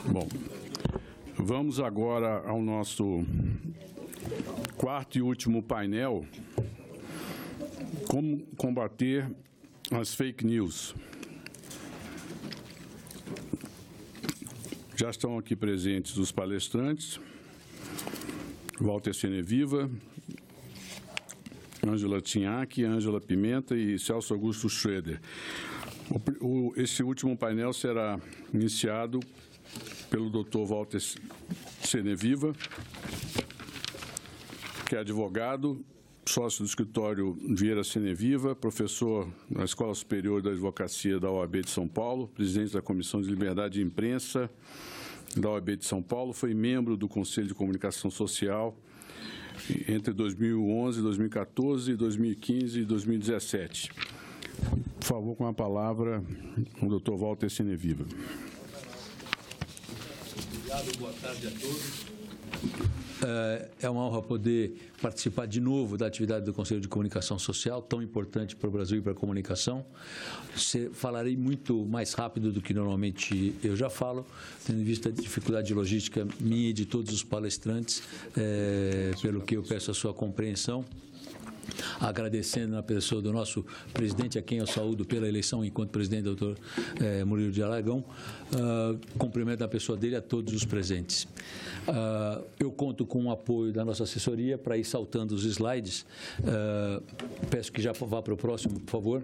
Bom, vamos agora ao nosso quarto e último painel, como combater as fake news. Já estão aqui presentes os palestrantes, Walter Seneviva, Ângela Tinhaque, Ângela Pimenta e Celso Augusto Schroeder. Esse último painel será iniciado pelo Dr. Walter Seneviva, que é advogado, sócio do escritório Vieira Seneviva, professor na Escola Superior da Advocacia da OAB de São Paulo, presidente da Comissão de Liberdade de Imprensa da OAB de São Paulo, foi membro do Conselho de Comunicação Social entre 2011, 2014, 2015 e 2017. Por favor, com a palavra, o Dr. Walter Seneviva. Obrigado, boa tarde a todos. É uma honra poder participar de novo da atividade do Conselho de Comunicação Social, tão importante para o Brasil e para a comunicação. Falarei muito mais rápido do que normalmente eu já falo, tendo em vista a dificuldade logística minha e de todos os palestrantes, pelo que eu peço a sua compreensão. Agradecendo na pessoa do nosso presidente, a quem eu saúdo pela eleição enquanto presidente, doutor Murilo de Aragão, cumprimento a pessoa dele a todos os presentes. Eu conto com o apoio da nossa assessoria para ir saltando os slides. Peço que já vá para o próximo, por favor.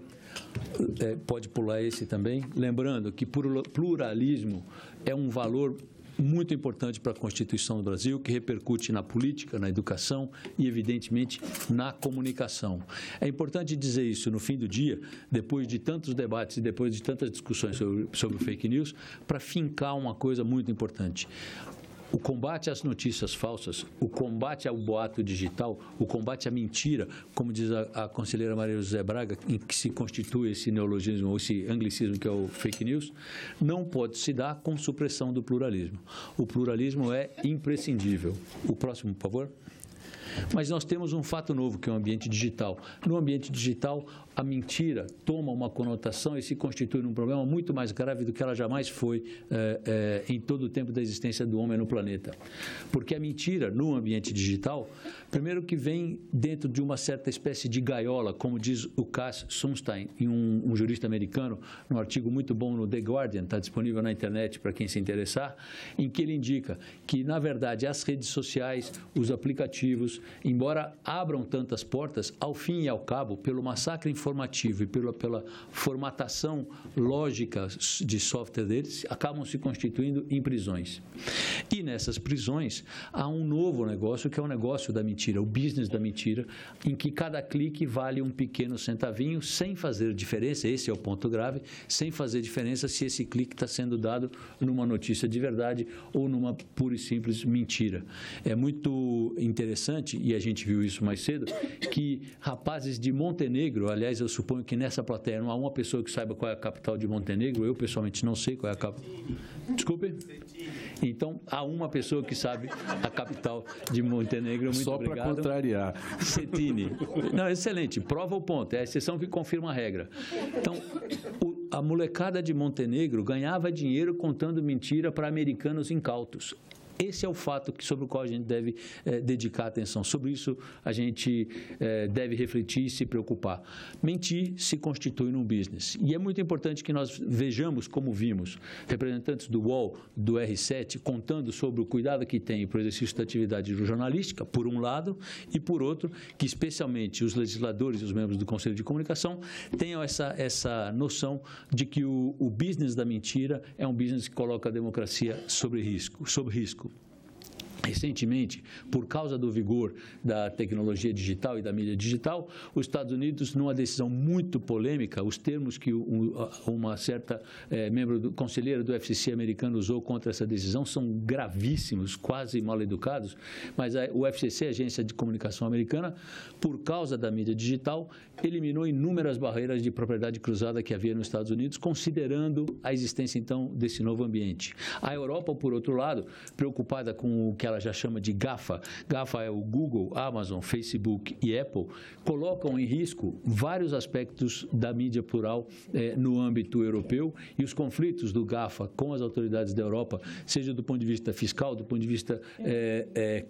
Pode pular esse também. Lembrando que pluralismo é um valor muito importante para a Constituição do Brasil, que repercute na política, na educação e, evidentemente, na comunicação. É importante dizer isso no fim do dia, depois de tantos debates e depois de tantas discussões sobre fake news, para fincar uma coisa muito importante. O combate às notícias falsas, o combate ao boato digital, o combate à mentira, como diz a conselheira Maria José Braga, em que se constitui esse neologismo, ou esse anglicismo que é o fake news, não pode se dar com supressão do pluralismo. O pluralismo é imprescindível. O próximo, por favor. Mas nós temos um fato novo, que é o ambiente digital. No ambiente digital, a mentira toma uma conotação e se constitui num problema muito mais grave do que ela jamais foi em todo o tempo da existência do homem no planeta. Porque a mentira, no ambiente digital, primeiro que vem dentro de uma certa espécie de gaiola, como diz o Cass Sunstein, um jurista americano, num artigo muito bom no The Guardian, está disponível na internet para quem se interessar, em que ele indica que, na verdade, as redes sociais, os aplicativos, embora abram tantas portas, ao fim e ao cabo, pelo massacre informativo e pela formatação lógica de software deles, acabam se constituindo em prisões. E nessas prisões há um novo negócio, que é o negócio da mentira, o business da mentira, em que cada clique vale um pequeno centavinho, sem fazer diferença, esse é o ponto grave, sem fazer diferença se esse clique está sendo dado numa notícia de verdade ou numa pura e simples mentira. É muito interessante, e a gente viu isso mais cedo, que rapazes de Montenegro, aliás, eu suponho que nessa plateia não há uma pessoa que saiba qual é a capital de Montenegro, eu pessoalmente não sei qual é a capital. Desculpe? Então, há uma pessoa que sabe a capital de Montenegro. Muito só obrigado. Só para contrariar. Cettini. Não, excelente. Prova o ponto. É a exceção que confirma a regra. Então, a molecada de Montenegro ganhava dinheiro contando mentira para americanos incautos. Esse é o fato sobre o qual a gente deve dedicar atenção. Sobre isso, a gente deve refletir e se preocupar. Mentir se constitui num business. E é muito importante que nós vejamos, como vimos, representantes do UOL, do R7, contando sobre o cuidado que tem para o exercício da atividade jornalística, por um lado, e por outro, que especialmente os legisladores e os membros do Conselho de Comunicação tenham essa noção de que o business da mentira é um business que coloca a democracia sob risco. Recentemente, por causa do vigor da tecnologia digital e da mídia digital, os Estados Unidos, numa decisão muito polêmica, os termos que uma certa conselheira do FCC americano usou contra essa decisão são gravíssimos, quase mal educados, mas o FCC, a Agência de Comunicação Americana, por causa da mídia digital, eliminou inúmeras barreiras de propriedade cruzada que havia nos Estados Unidos, considerando a existência, então, desse novo ambiente. A Europa, por outro lado, preocupada com o que ela ela já chama de GAFA. GAFA é o Google, Amazon, Facebook e Apple, colocam em risco vários aspectos da mídia plural no âmbito europeu, e os conflitos do GAFA com as autoridades da Europa, seja do ponto de vista fiscal, do ponto de vista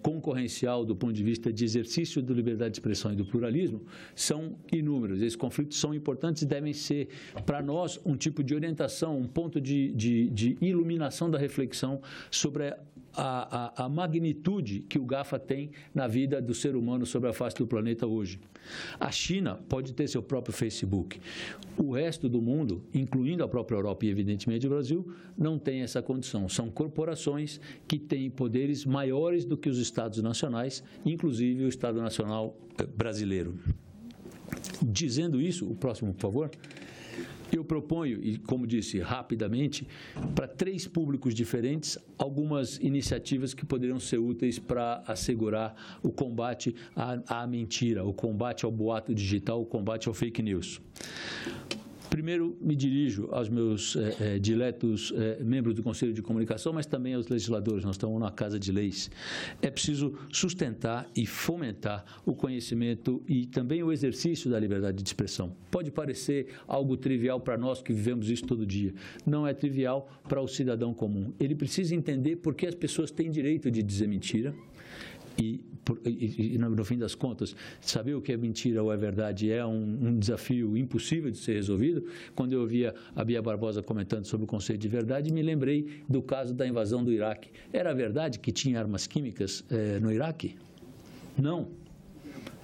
concorrencial, do ponto de vista de exercício da liberdade de expressão e do pluralismo, são inúmeros. Esses conflitos são importantes e devem ser, para nós, um tipo de orientação, um ponto de iluminação da reflexão sobre a magnitude que o GAFA tem na vida do ser humano sobre a face do planeta hoje. A China pode ter seu próprio Facebook. O resto do mundo, incluindo a própria Europa e, evidentemente, o Brasil, não tem essa condição. São corporações que têm poderes maiores do que os Estados nacionais, inclusive o Estado Nacional brasileiro. Dizendo isso, o próximo, por favor. Eu proponho, e como disse rapidamente, para 3 públicos diferentes, algumas iniciativas que poderiam ser úteis para assegurar o combate à mentira, o combate ao boato digital, o combate ao fake news. Primeiro, me dirijo aos meus diletos membros do Conselho de Comunicação, mas também aos legisladores. Nós estamos numa casa de leis. É preciso sustentar e fomentar o conhecimento e também o exercício da liberdade de expressão. Pode parecer algo trivial para nós que vivemos isso todo dia. Não é trivial para o cidadão comum. Ele precisa entender por que as pessoas têm direito de dizer mentira. E, no fim das contas, saber o que é mentira ou é verdade é um desafio impossível de ser resolvido. Quando eu ouvia a Bia Barbosa comentando sobre o conceito de verdade, me lembrei do caso da invasão do Iraque. Era verdade que tinha armas químicas no Iraque? Não.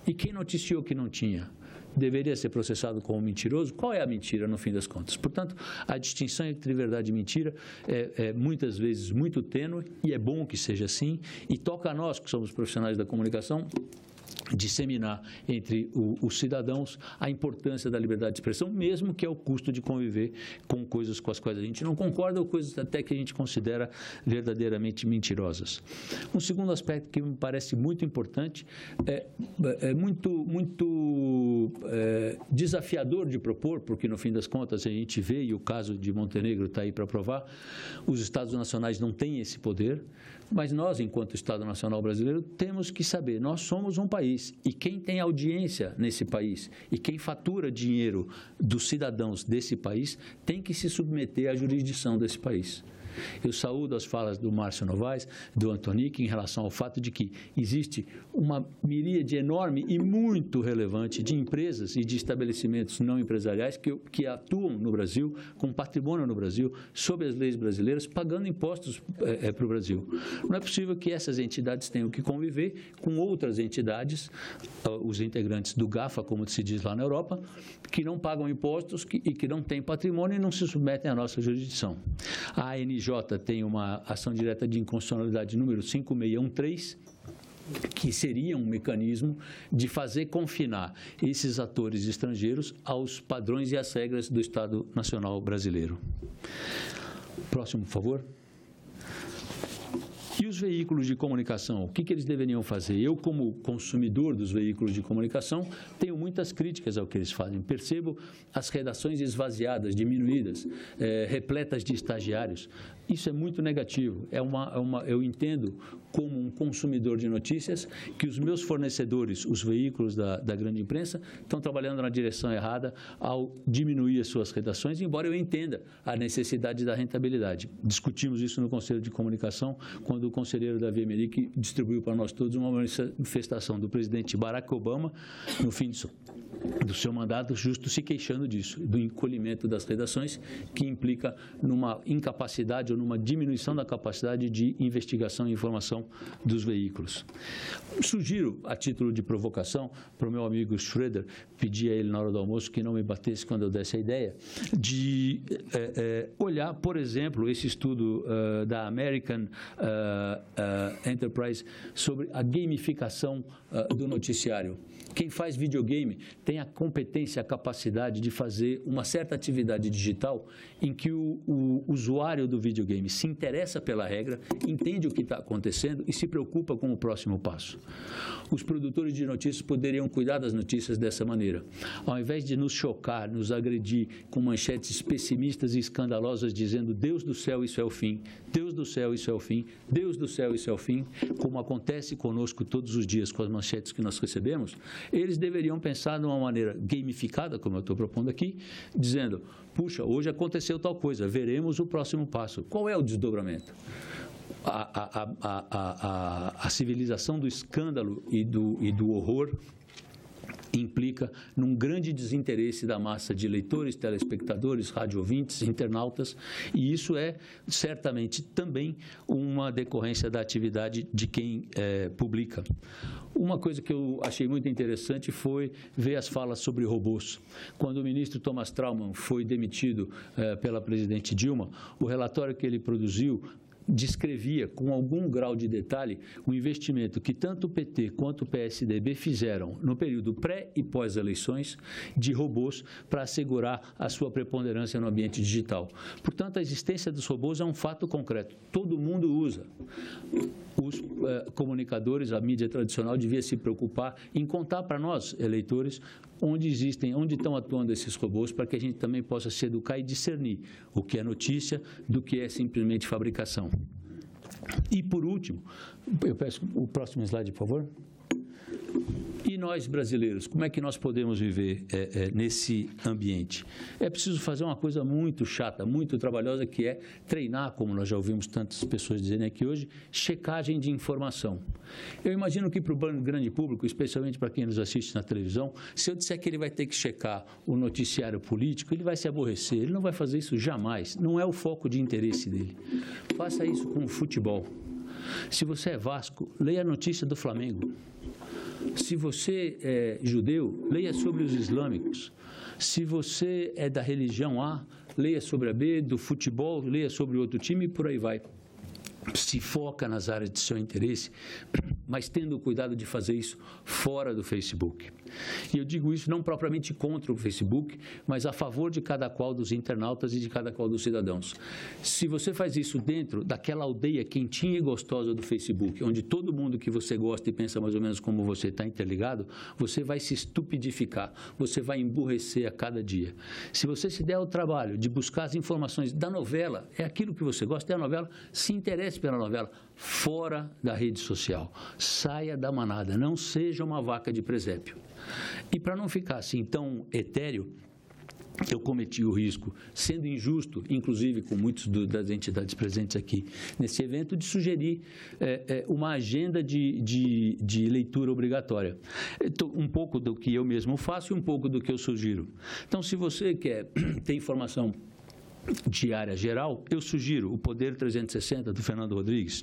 E quem noticiou que não tinha? Deveria ser processado como mentiroso? Qual é a mentira, no fim das contas? Portanto, a distinção entre verdade e mentira é muitas vezes muito tênue, e é bom que seja assim, e toca a nós, que somos profissionais da comunicação, disseminar entre os cidadãos a importância da liberdade de expressão, mesmo que é o custo de conviver com coisas com as quais a gente não concorda ou coisas até que a gente considera verdadeiramente mentirosas. Um segundo aspecto que me parece muito importante, muito desafiador de propor, porque no fim das contas a gente vê, e o caso de Montenegro está aí para provar, os Estados nacionais não têm esse poder, mas nós, enquanto Estado Nacional Brasileiro, temos que saber, nós somos um país, e quem tem audiência nesse país e quem fatura dinheiro dos cidadãos desse país tem que se submeter à jurisdição desse país. Eu saúdo as falas do Márcio Novaes, do Antonic, em relação ao fato de que existe uma miríade enorme e muito relevante de empresas e de estabelecimentos não empresariais que atuam no Brasil, com patrimônio no Brasil, sob as leis brasileiras, pagando impostos para o Brasil. Não é possível que essas entidades tenham que conviver com outras entidades, os integrantes do GAFA, como se diz lá na Europa, que não pagam impostos e que não têm patrimônio e não se submetem à nossa jurisdição. A ANJ tem uma ação direta de inconstitucionalidade número 5613, que seria um mecanismo de fazer confinar esses atores estrangeiros aos padrões e às regras do Estado Nacional Brasileiro. Próximo, por favor. E os veículos de comunicação, o que eles deveriam fazer? Eu, como consumidor dos veículos de comunicação, tenho muitas críticas ao que eles fazem. Percebo as redações esvaziadas, diminuídas, repletas de estagiários. Isso é muito negativo. Eu entendo, como um consumidor de notícias, que os meus fornecedores, os veículos da grande imprensa, estão trabalhando na direção errada ao diminuir as suas redações, embora eu entenda a necessidade da rentabilidade. Discutimos isso no Conselho de Comunicação, quando o conselheiro Davi Emerick distribuiu para nós todos uma manifestação do presidente Barack Obama, no fim do seu mandato, justo se queixando disso, do encolhimento das redações, que implica numa incapacidade ou numa diminuição da capacidade de investigação e informação dos veículos. Sugiro, a título de provocação, para o meu amigo Schroeder, pedi a ele na hora do almoço que não me batesse quando eu desse a ideia, de olhar, por exemplo, esse estudo da American Enterprise sobre a gamificação do noticiário. Quem faz videogame tem a competência, a capacidade de fazer uma certa atividade digital em que o usuário do videogame se interessa pela regra, entende o que está acontecendo e se preocupa com o próximo passo. Os produtores de notícias poderiam cuidar das notícias dessa maneira. Ao invés de nos chocar, nos agredir com manchetes pessimistas e escandalosas dizendo Deus do céu, isso é o fim, Deus do céu, isso é o fim, Deus do céu, isso é o fim, como acontece conosco todos os dias com as manchetes que nós recebemos, eles deveriam pensar de uma maneira gamificada, como eu estou propondo aqui, dizendo, puxa, hoje aconteceu tal coisa, veremos o próximo passo. Qual é o desdobramento? A civilização do escândalo e do horror implica num grande desinteresse da massa de leitores, telespectadores, radioouvintes, internautas, e isso é certamente também uma decorrência da atividade de quem publica. Uma coisa que eu achei muito interessante foi ver as falas sobre robôs. Quando o ministro Thomas Traumann foi demitido pela presidente Dilma, o relatório que ele produziu descrevia com algum grau de detalhe o investimento que tanto o PT quanto o PSDB fizeram no período pré e pós-eleições de robôs para assegurar a sua preponderância no ambiente digital. Portanto, a existência dos robôs é um fato concreto. Todo mundo usa. Os comunicadores, a mídia tradicional devia se preocupar em contar para nós, eleitores, onde estão atuando esses robôs, para que a gente também possa se educar e discernir o que é notícia do que é simplesmente fabricação. E, por último, eu peço o próximo slide, por favor. E nós, brasileiros, como é que nós podemos viver nesse ambiente? É preciso fazer uma coisa muito chata, muito trabalhosa, que é treinar, como nós já ouvimos tantas pessoas dizerem aqui hoje, checagem de informação. Eu imagino que para o grande público, especialmente para quem nos assiste na televisão, se eu disser que ele vai ter que checar o noticiário político, ele vai se aborrecer, ele não vai fazer isso jamais, não é o foco de interesse dele. Faça isso com o futebol. Se você é Vasco, leia a notícia do Flamengo. Se você é judeu, leia sobre os islâmicos. Se você é da religião A, leia sobre a B, do futebol, leia sobre outro time e por aí vai. Se foca nas áreas de seu interesse, mas tendo o cuidado de fazer isso fora do Facebook. E eu digo isso não propriamente contra o Facebook, mas a favor de cada qual dos internautas e de cada qual dos cidadãos. Se você faz isso dentro daquela aldeia quentinha e gostosa do Facebook, onde todo mundo que você gosta e pensa mais ou menos como você está interligado, você vai se estupidificar, você vai emburrecer a cada dia. Se você se der o trabalho de buscar as informações da novela, é aquilo que você gosta, é a novela, se interesse pela novela, fora da rede social. Saia da manada, não seja uma vaca de presépio. E para não ficar assim tão etéreo, eu cometi o risco, sendo injusto, inclusive com muitas das entidades presentes aqui nesse evento, de sugerir uma agenda de leitura obrigatória. Então, um pouco do que eu mesmo faço e um pouco do que eu sugiro. Então, se você quer ter informação diária geral, eu sugiro o Poder 360 do Fernando Rodrigues,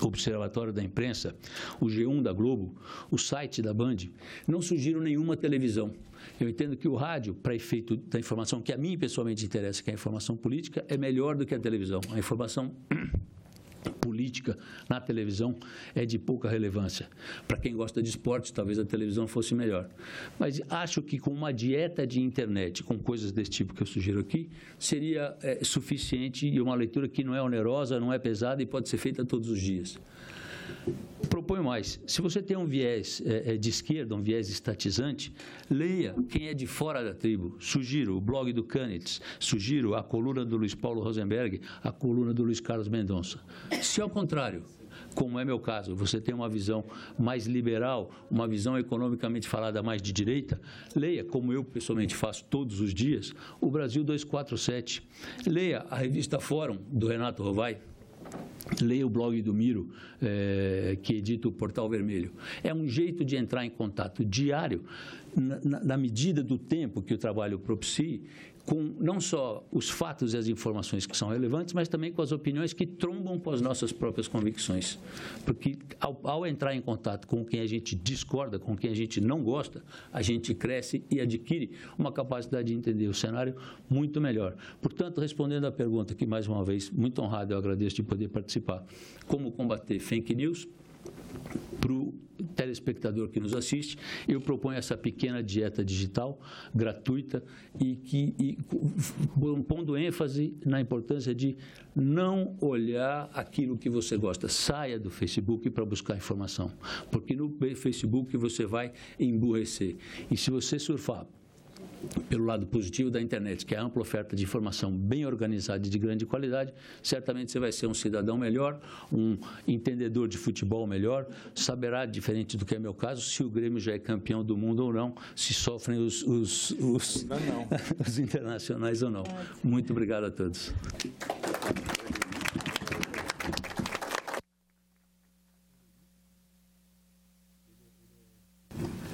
o Observatório da Imprensa, o G1 da Globo, o site da Band. Não sugiro nenhuma televisão. Eu entendo que o rádio, para efeito da informação que a mim pessoalmente interessa, que é a informação política, é melhor do que a televisão. A informação política na televisão é de pouca relevância. Para quem gosta de esportes, talvez a televisão fosse melhor. Mas acho que com uma dieta de internet, com coisas desse tipo que eu sugiro aqui, seria suficiente e uma leitura que não é onerosa, não é pesada e pode ser feita todos os dias. Proponho mais. Se você tem um viés de esquerda, um viés estatizante, leia quem é de fora da tribo. Sugiro o blog do Canitz, sugiro a coluna do Luiz Paulo Rosenberg, a coluna do Luiz Carlos Mendonça. Se ao contrário, como é meu caso, você tem uma visão mais liberal, uma visão economicamente falada mais de direita, leia, como eu pessoalmente faço todos os dias, o Brasil 247. Leia a revista Fórum, do Renato Rovai. Leia o blog do Miro, que edita o Portal Vermelho. É um jeito de entrar em contato diário, na medida do tempo que o trabalho propicie, com não só os fatos e as informações que são relevantes, mas também com as opiniões que trombam com as nossas próprias convicções. Porque ao entrar em contato com quem a gente discorda, com quem a gente não gosta, a gente cresce e adquire uma capacidade de entender o cenário muito melhor. Portanto, respondendo à pergunta, que mais uma vez, muito honrado, eu agradeço de poder participar, como combater fake news, para o telespectador que nos assiste, eu proponho essa pequena dieta digital, gratuita, e pondo ênfase na importância de não olhar aquilo que você gosta. Saia do Facebook para buscar informação, porque no Facebook você vai emburrecer. E se você surfar pelo lado positivo da internet, que é a ampla oferta de informação bem organizada e de grande qualidade, certamente você vai ser um cidadão melhor, um entendedor de futebol melhor, saberá, diferente do que é meu caso, se o Grêmio já é campeão do mundo ou não, se sofrem os internacionais ou não. Muito obrigado a todos.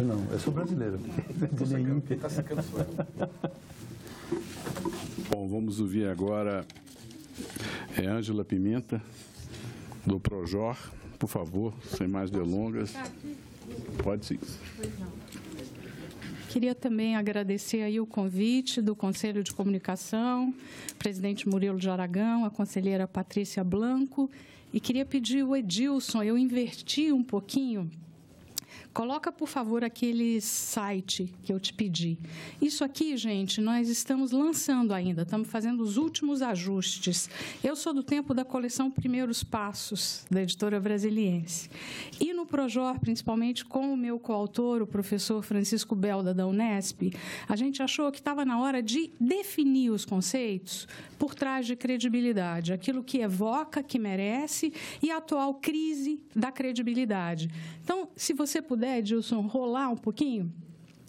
Não, eu sou brasileiro. Está sacando sua. Bom, vamos ouvir agora Ângela Pimenta, do Projor. Por favor, sem mais delongas. Pode sim. Queria também agradecer aí o convite do Conselho de Comunicação, presidente Murilo de Aragão, a conselheira Patrícia Blanco, e queria pedir o Edilson, eu inverti um pouquinho. Coloca, por favor, aquele site que eu te pedi. Isso aqui, gente, nós estamos lançando ainda, estamos fazendo os últimos ajustes. Eu sou do tempo da coleção Primeiros Passos, da editora Brasiliense. E no Projor, principalmente com o meu coautor, o professor Francisco Belda, da Unesp, a gente achou que estava na hora de definir os conceitos por trás de credibilidade, aquilo que evoca, que merece, e a atual crise da credibilidade. Então, se você puder, Edilson, rolar um pouquinho,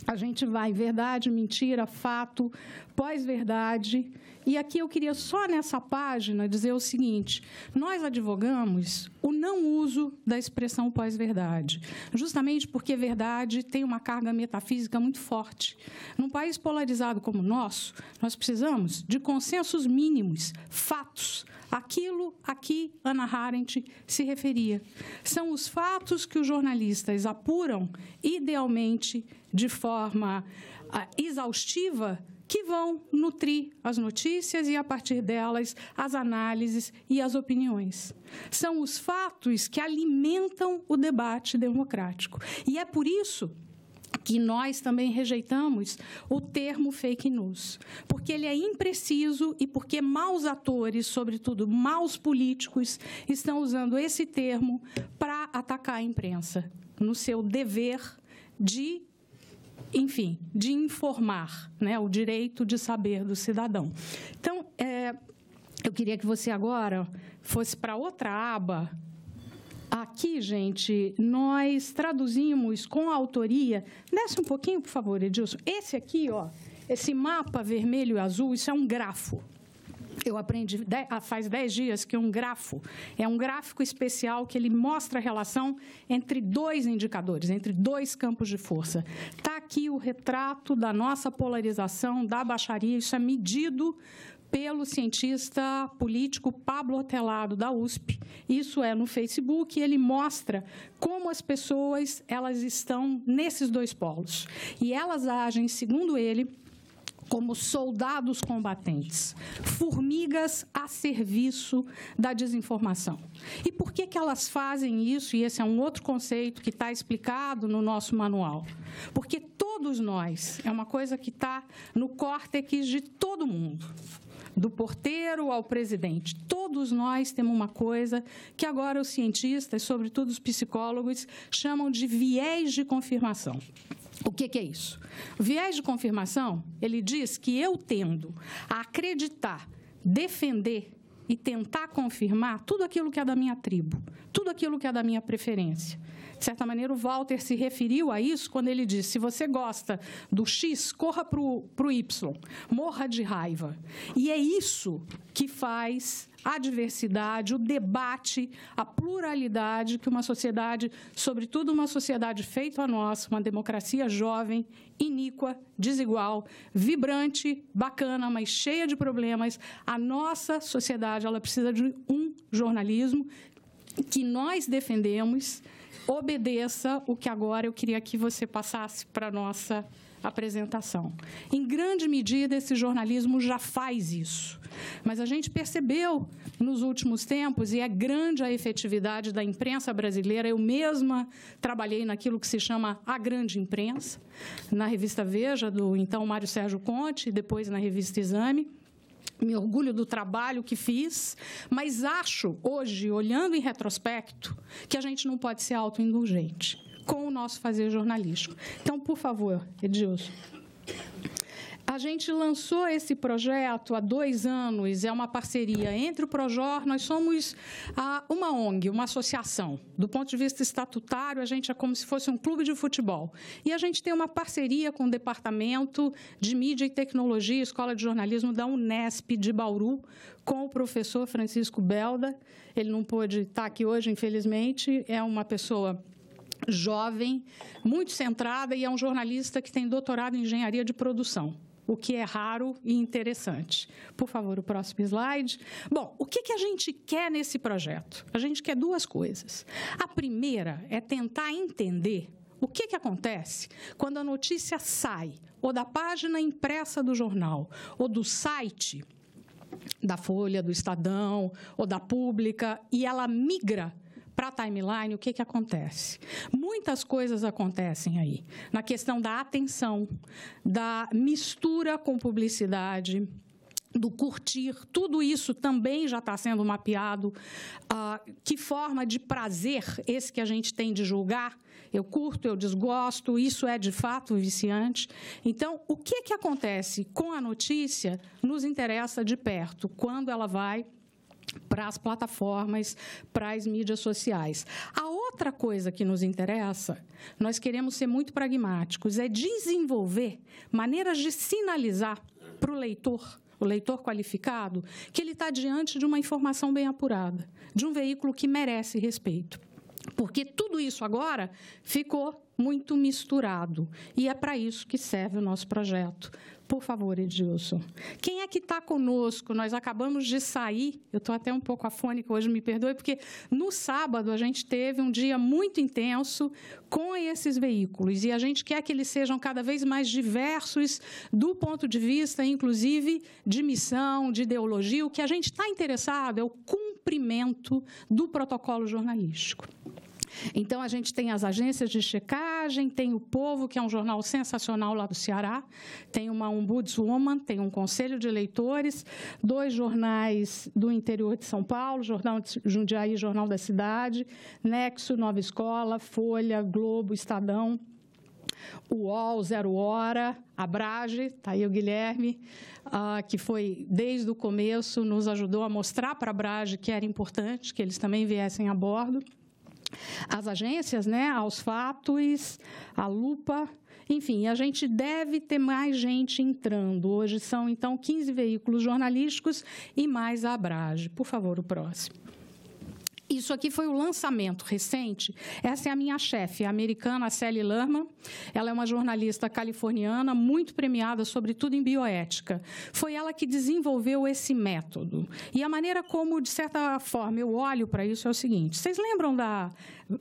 a gente vai verdade, mentira, fato, pós-verdade. E aqui eu queria só nessa página dizer o seguinte: nós advogamos o não uso da expressão pós-verdade, justamente porque verdade tem uma carga metafísica muito forte. Num país polarizado como o nosso, nós precisamos de consensos mínimos, fatos. Aquilo a que Hannah Arendt se referia. São os fatos que os jornalistas apuram, idealmente, de forma exaustiva, que vão nutrir as notícias e, a partir delas, as análises e as opiniões. São os fatos que alimentam o debate democrático. E é por isso que nós também rejeitamos o termo fake news, porque ele é impreciso e porque maus atores, sobretudo maus políticos, estão usando esse termo para atacar a imprensa, no seu dever de, enfim, de informar, né, o direito de saber do cidadão. Então, eu queria que você agora fosse para outra aba. Aqui, gente, nós traduzimos com a autoria. Desce um pouquinho, por favor, Edilson. Esse aqui, ó, esse mapa vermelho e azul, isso é um grafo. Eu aprendi faz 10 dias que um grafo é um gráfico especial que ele mostra a relação entre dois indicadores, entre dois campos de força. Está aqui o retrato da nossa polarização, da baixaria, isso é medido pelo cientista político Pablo Otelado, da USP. Isso é no Facebook, e ele mostra como as pessoas elas estão nesses dois polos. E elas agem, segundo ele, como soldados combatentes, formigas a serviço da desinformação. E por que elas fazem isso? E esse é um outro conceito que está explicado no nosso manual. Porque todos nós, é uma coisa que está no córtex de todo mundo, do porteiro ao presidente. Todos nós temos uma coisa que agora os cientistas, sobretudo os psicólogos, chamam de viés de confirmação. O que é isso? O viés de confirmação, ele diz que eu tendo a acreditar, defender e tentar confirmar tudo aquilo que é da minha tribo, tudo aquilo que é da minha preferência. De certa maneira, o Walter se referiu a isso quando ele disse: se você gosta do X, corra para o Y, morra de raiva. E é isso que faz a diversidade, o debate, a pluralidade que uma sociedade, sobretudo uma sociedade feita a nossa, uma democracia jovem, iníqua, desigual, vibrante, bacana, mas cheia de problemas, a nossa sociedade ela precisa de um jornalismo que nós defendemos, obedeça o que agora eu queria que você passasse para a nossa apresentação. Em grande medida, esse jornalismo já faz isso. Mas a gente percebeu nos últimos tempos, e é grande a efetividade da imprensa brasileira, eu mesma trabalhei naquilo que se chama a grande imprensa, na revista Veja, do então Mário Sérgio Conte, e depois na revista Exame. Me orgulho do trabalho que fiz, mas acho, hoje, olhando em retrospecto, que a gente não pode ser autoindulgente com o nosso fazer jornalístico. Então, por favor, Edilson. A gente lançou esse projeto há 2 anos, é uma parceria entre o Projor, nós somos uma ONG, uma associação. Do ponto de vista estatutário, a gente é como se fosse um clube de futebol. E a gente tem uma parceria com o Departamento de Mídia e Tecnologia, Escola de Jornalismo da Unesp de Bauru, com o professor Francisco Belda. Ele não pôde estar aqui hoje, infelizmente, é uma pessoa jovem, muito centrada e é um jornalista que tem doutorado em engenharia de produção, o que é raro e interessante. Por favor, o próximo slide. Bom, o que a gente quer nesse projeto? A gente quer 2 coisas. A primeira é tentar entender o que acontece quando a notícia sai ou da página impressa do jornal ou do site da Folha, do Estadão ou da Pública e ela migra para a timeline. O que acontece? Muitas coisas acontecem aí, na questão da atenção, da mistura com publicidade, do curtir, tudo isso também já está sendo mapeado. Que forma de prazer esse que a gente tem de julgar? Eu curto, eu desgosto, isso é de fato viciante. Então, o que acontece com a notícia nos interessa de perto, quando ela vai para as plataformas, para as mídias sociais. A outra coisa que nos interessa, nós queremos ser muito pragmáticos, é desenvolver maneiras de sinalizar para o leitor qualificado, que ele está diante de uma informação bem apurada, de um veículo que merece respeito. Porque tudo isso agora ficou muito misturado, e é para isso que serve o nosso projeto. Por favor, Edilson. Quem é que está conosco? Nós acabamos de sair, eu estou até um pouco afônica hoje, me perdoe, porque no sábado a gente teve um dia muito intenso com esses veículos, e a gente quer que eles sejam cada vez mais diversos do ponto de vista, inclusive, de missão, de ideologia. O que a gente está interessado é o cumprimento do protocolo jornalístico. Então, a gente tem as agências de checagem, tem o Povo, que é um jornal sensacional lá do Ceará, tem uma ombudswoman, tem um conselho de leitores, 2 jornais do interior de São Paulo, Jornal de Jundiaí, Jornal da Cidade, Nexo, Nova Escola, Folha, Globo, Estadão, o UOL, Zero Hora, a Brage, está aí o Guilherme, que foi, desde o começo, nos ajudou a mostrar para a Brage que era importante que eles também viessem a bordo. As agências, aos fatos, a Lupa, enfim, a gente deve ter mais gente entrando. Hoje são, então, 15 veículos jornalísticos e mais a Abrage. Por favor, o próximo. Isso aqui foi o lançamento recente. Essa é a minha chefe, a americana Sally Lerman. Ela é uma jornalista californiana, muito premiada, sobretudo em bioética. Foi ela que desenvolveu esse método. E a maneira como, de certa forma, eu olho para isso é o seguinte. Vocês lembram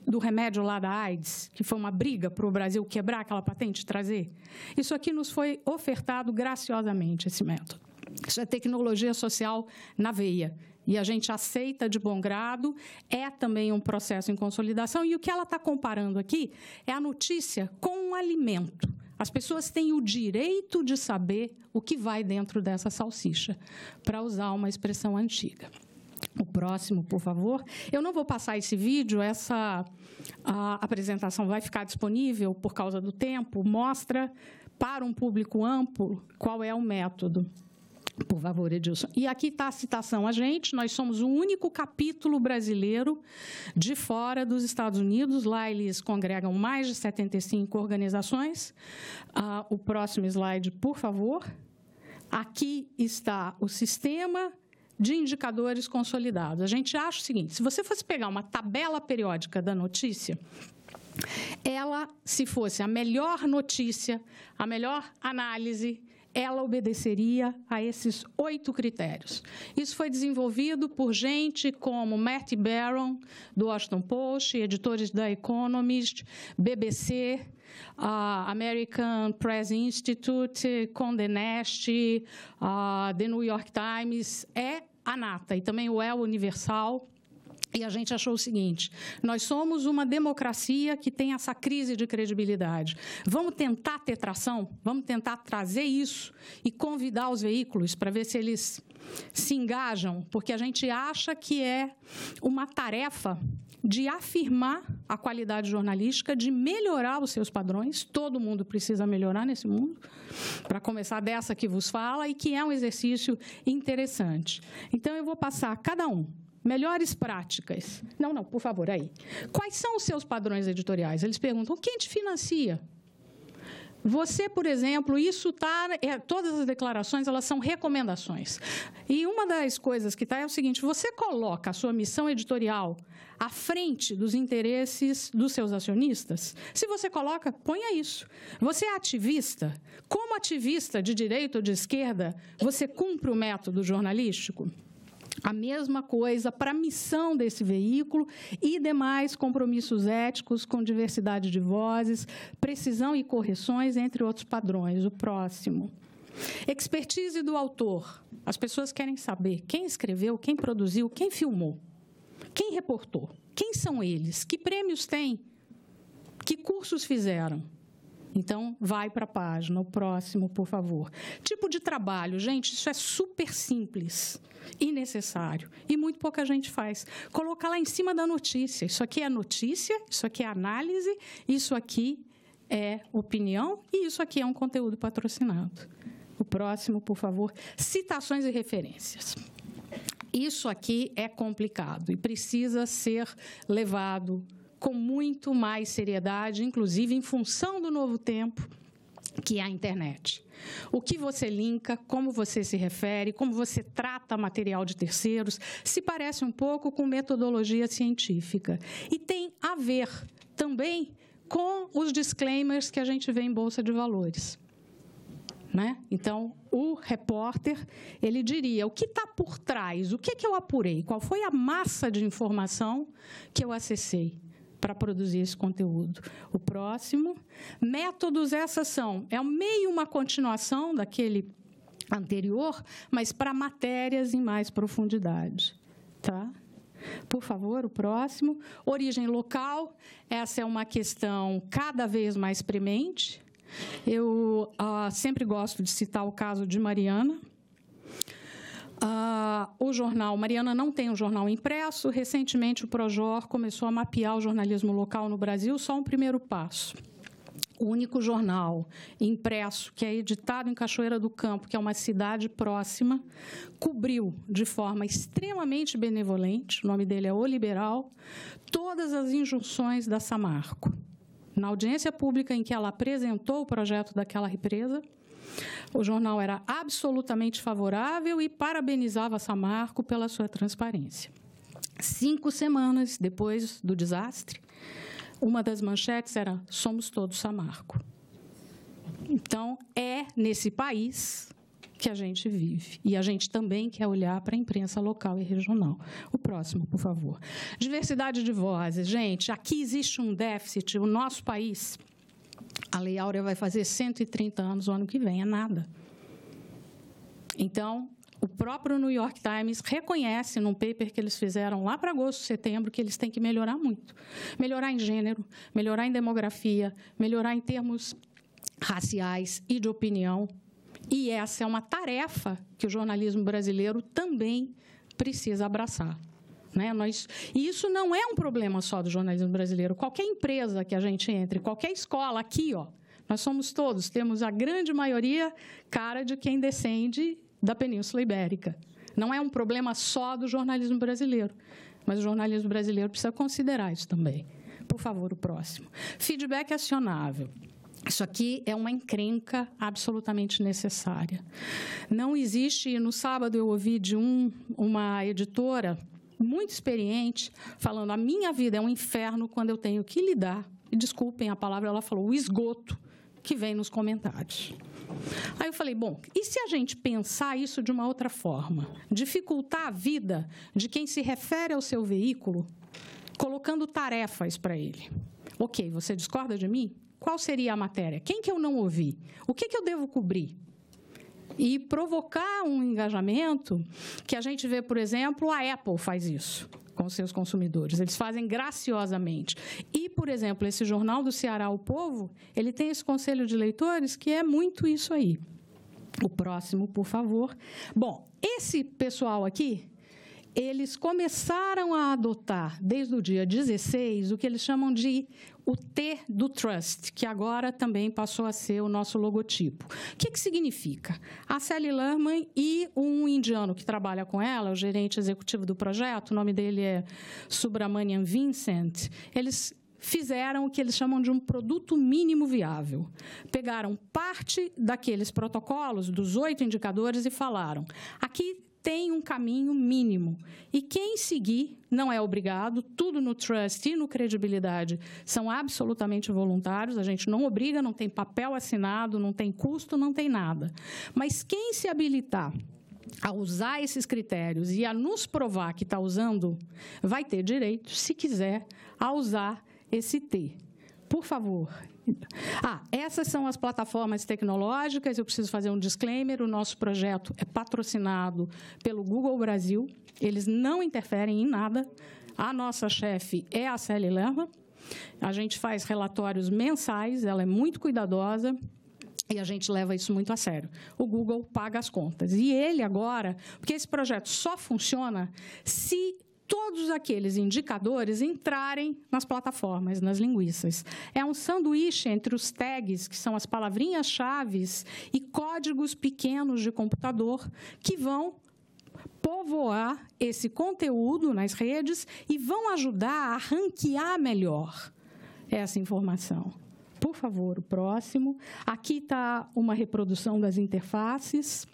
do remédio lá da AIDS, que foi uma briga para o Brasil quebrar aquela patente e trazer? Isso aqui nos foi ofertado graciosamente, esse método. Isso é tecnologia social na veia. E a gente aceita de bom grado, é também um processo em consolidação. E o que ela está comparando aqui é a notícia com um alimento. As pessoas têm o direito de saber o que vai dentro dessa salsicha, para usar uma expressão antiga. O próximo, por favor. Eu não vou passar esse vídeo, essa apresentação vai ficar disponível por causa do tempo, mostra para um público amplo qual é o método. Por favor, Edilson. E aqui está a citação a gente. Nós somos o único capítulo brasileiro de fora dos Estados Unidos. Lá eles congregam mais de 75 organizações. O próximo slide, por favor. Aqui está o sistema de indicadores consolidados. A gente acha o seguinte, se você fosse pegar uma tabela periódica da notícia, ela, se fosse a melhor notícia, a melhor análise, ela obedeceria a esses 8 critérios. Isso foi desenvolvido por gente como Matthew Barron, do Washington Post, editores da Economist, BBC, American Press Institute, Condé Nast, The New York Times, é a nata, e também o El Universal. E a gente achou o seguinte: nós somos uma democracia que tem essa crise de credibilidade. Vamos tentar ter tração? Vamos tentar trazer isso e convidar os veículos para ver se eles se engajam, porque a gente acha que é uma tarefa de afirmar a qualidade jornalística, de melhorar os seus padrões. Todo mundo precisa melhorar nesse mundo, para começar dessa que vos fala, e que é um exercício interessante. Então, eu vou passar a cada um. Melhores práticas. Não, por favor, aí. Quais são os seus padrões editoriais? Eles perguntam, quem te financia? Você, por exemplo, isso está... todas as declarações, elas são recomendações. E uma das coisas que está é o seguinte: você coloca a sua missão editorial à frente dos interesses dos seus acionistas? Se você coloca, ponha isso. Você é ativista? Como ativista de direita ou de esquerda, você cumpre o método jornalístico? A mesma coisa para a missão desse veículo e demais compromissos éticos com diversidade de vozes, precisão e correções, entre outros padrões. O próximo. Expertise do autor. As pessoas querem saber quem escreveu, quem produziu, quem filmou, quem reportou, quem são eles, que prêmios têm, que cursos fizeram. Então, vai para a página. O próximo, por favor. Tipo de trabalho. Gente, isso é super simples e necessário. E muito pouca gente faz. Colocar lá em cima da notícia. Isso aqui é notícia, isso aqui é análise, isso aqui é opinião e isso aqui é um conteúdo patrocinado. O próximo, por favor. Citações e referências. Isso aqui é complicado e precisa ser levado com muito mais seriedade, inclusive em função do novo tempo, que é a internet. O que você linka, como você se refere, como você trata material de terceiros, se parece um pouco com metodologia científica. E tem a ver também com os disclaimers que a gente vê em Bolsa de Valores. Né? Então, o repórter, ele diria, o que está por trás, o que eu apurei, qual foi a massa de informação que eu acessei para produzir esse conteúdo. O próximo. Métodos, essas são, meio uma continuação daquele anterior, mas para matérias em mais profundidade. Tá? Por favor, o próximo. Origem local, essa é uma questão cada vez mais premente. Eu sempre gosto de citar o caso de Mariana. O jornal, Mariana não tem um jornal impresso. Recentemente, o Projor começou a mapear o jornalismo local no Brasil, só um primeiro passo. O único jornal impresso que é editado em Cachoeira do Campo, que é uma cidade próxima, cobriu de forma extremamente benevolente, o nome dele é O Liberal, todas as injunções da Samarco. Na audiência pública em que ela apresentou o projeto daquela represa, o jornal era absolutamente favorável e parabenizava a Samarco pela sua transparência. 5 semanas depois do desastre, uma das manchetes era "Somos todos Samarco". Então, é nesse país que a gente vive. E a gente também quer olhar para a imprensa local e regional. O próximo, por favor. Diversidade de vozes. Gente, aqui existe um déficit. O nosso país... A Lei Áurea vai fazer 130 anos o ano que vem, é nada. Então, o próprio New York Times reconhece, num paper que eles fizeram lá para agosto, setembro, que eles têm que melhorar muito. Melhorar em gênero, melhorar em demografia, melhorar em termos raciais e de opinião. E essa é uma tarefa que o jornalismo brasileiro também precisa abraçar. Né? E isso não é um problema só do jornalismo brasileiro. Qualquer empresa que a gente entre, qualquer escola, aqui, nós somos todos, temos a grande maioria cara de quem descende da Península Ibérica. Não é um problema só do jornalismo brasileiro, mas o jornalismo brasileiro precisa considerar isso também. Por favor, o próximo. Feedback acionável. Isso aqui é uma encrenca absolutamente necessária. Não existe... No sábado, eu ouvi de uma editora muito experiente, falando: a minha vida é um inferno quando eu tenho que lidar, e desculpem a palavra, ela falou, o esgoto que vem nos comentários. Aí eu falei, bom, e se a gente pensar isso de uma outra forma? Dificultar a vida de quem se refere ao seu veículo, colocando tarefas para ele. Ok, você discorda de mim? Qual seria a matéria? Quem que eu não ouvi? O que eu devo cobrir? E provocar um engajamento que a gente vê, por exemplo, a Apple faz isso com seus consumidores. Eles fazem graciosamente. E, por exemplo, esse jornal do Ceará, O Povo, ele tem esse conselho de leitores que é muito isso aí. O próximo, por favor. Bom, esse pessoal aqui, eles começaram a adotar, desde o dia 16, o que eles chamam de o T do Trust, que agora também passou a ser o nosso logotipo. O que significa? A Sally Lerman e um indiano que trabalha com ela, o gerente executivo do projeto, o nome dele é Subramanian Vincent, eles fizeram o que eles chamam de um produto mínimo viável. Pegaram parte daqueles protocolos, dos 8 indicadores, e falaram, aqui tem um caminho mínimo. E quem seguir não é obrigado, tudo no Trust e no Credibilidade são absolutamente voluntários, a gente não obriga, não tem papel assinado, não tem custo, não tem nada. Mas quem se habilitar a usar esses critérios e a nos provar que está usando, vai ter direito, se quiser, a usar esse T. Por favor. Essas são as plataformas tecnológicas. Eu preciso fazer um disclaimer. O nosso projeto é patrocinado pelo Google Brasil. Eles não interferem em nada. A nossa chefe é a Sally Lerman. A gente faz relatórios mensais, ela é muito cuidadosa. E a gente leva isso muito a sério. O Google paga as contas. E ele agora, porque esse projeto só funciona se todos aqueles indicadores entrarem nas plataformas, nas linguiças. É um sanduíche entre os tags, que são as palavrinhas-chave, e códigos pequenos de computador que vão povoar esse conteúdo nas redes e vão ajudar a ranquear melhor essa informação. Por favor, o próximo. Aqui está uma reprodução das interfaces.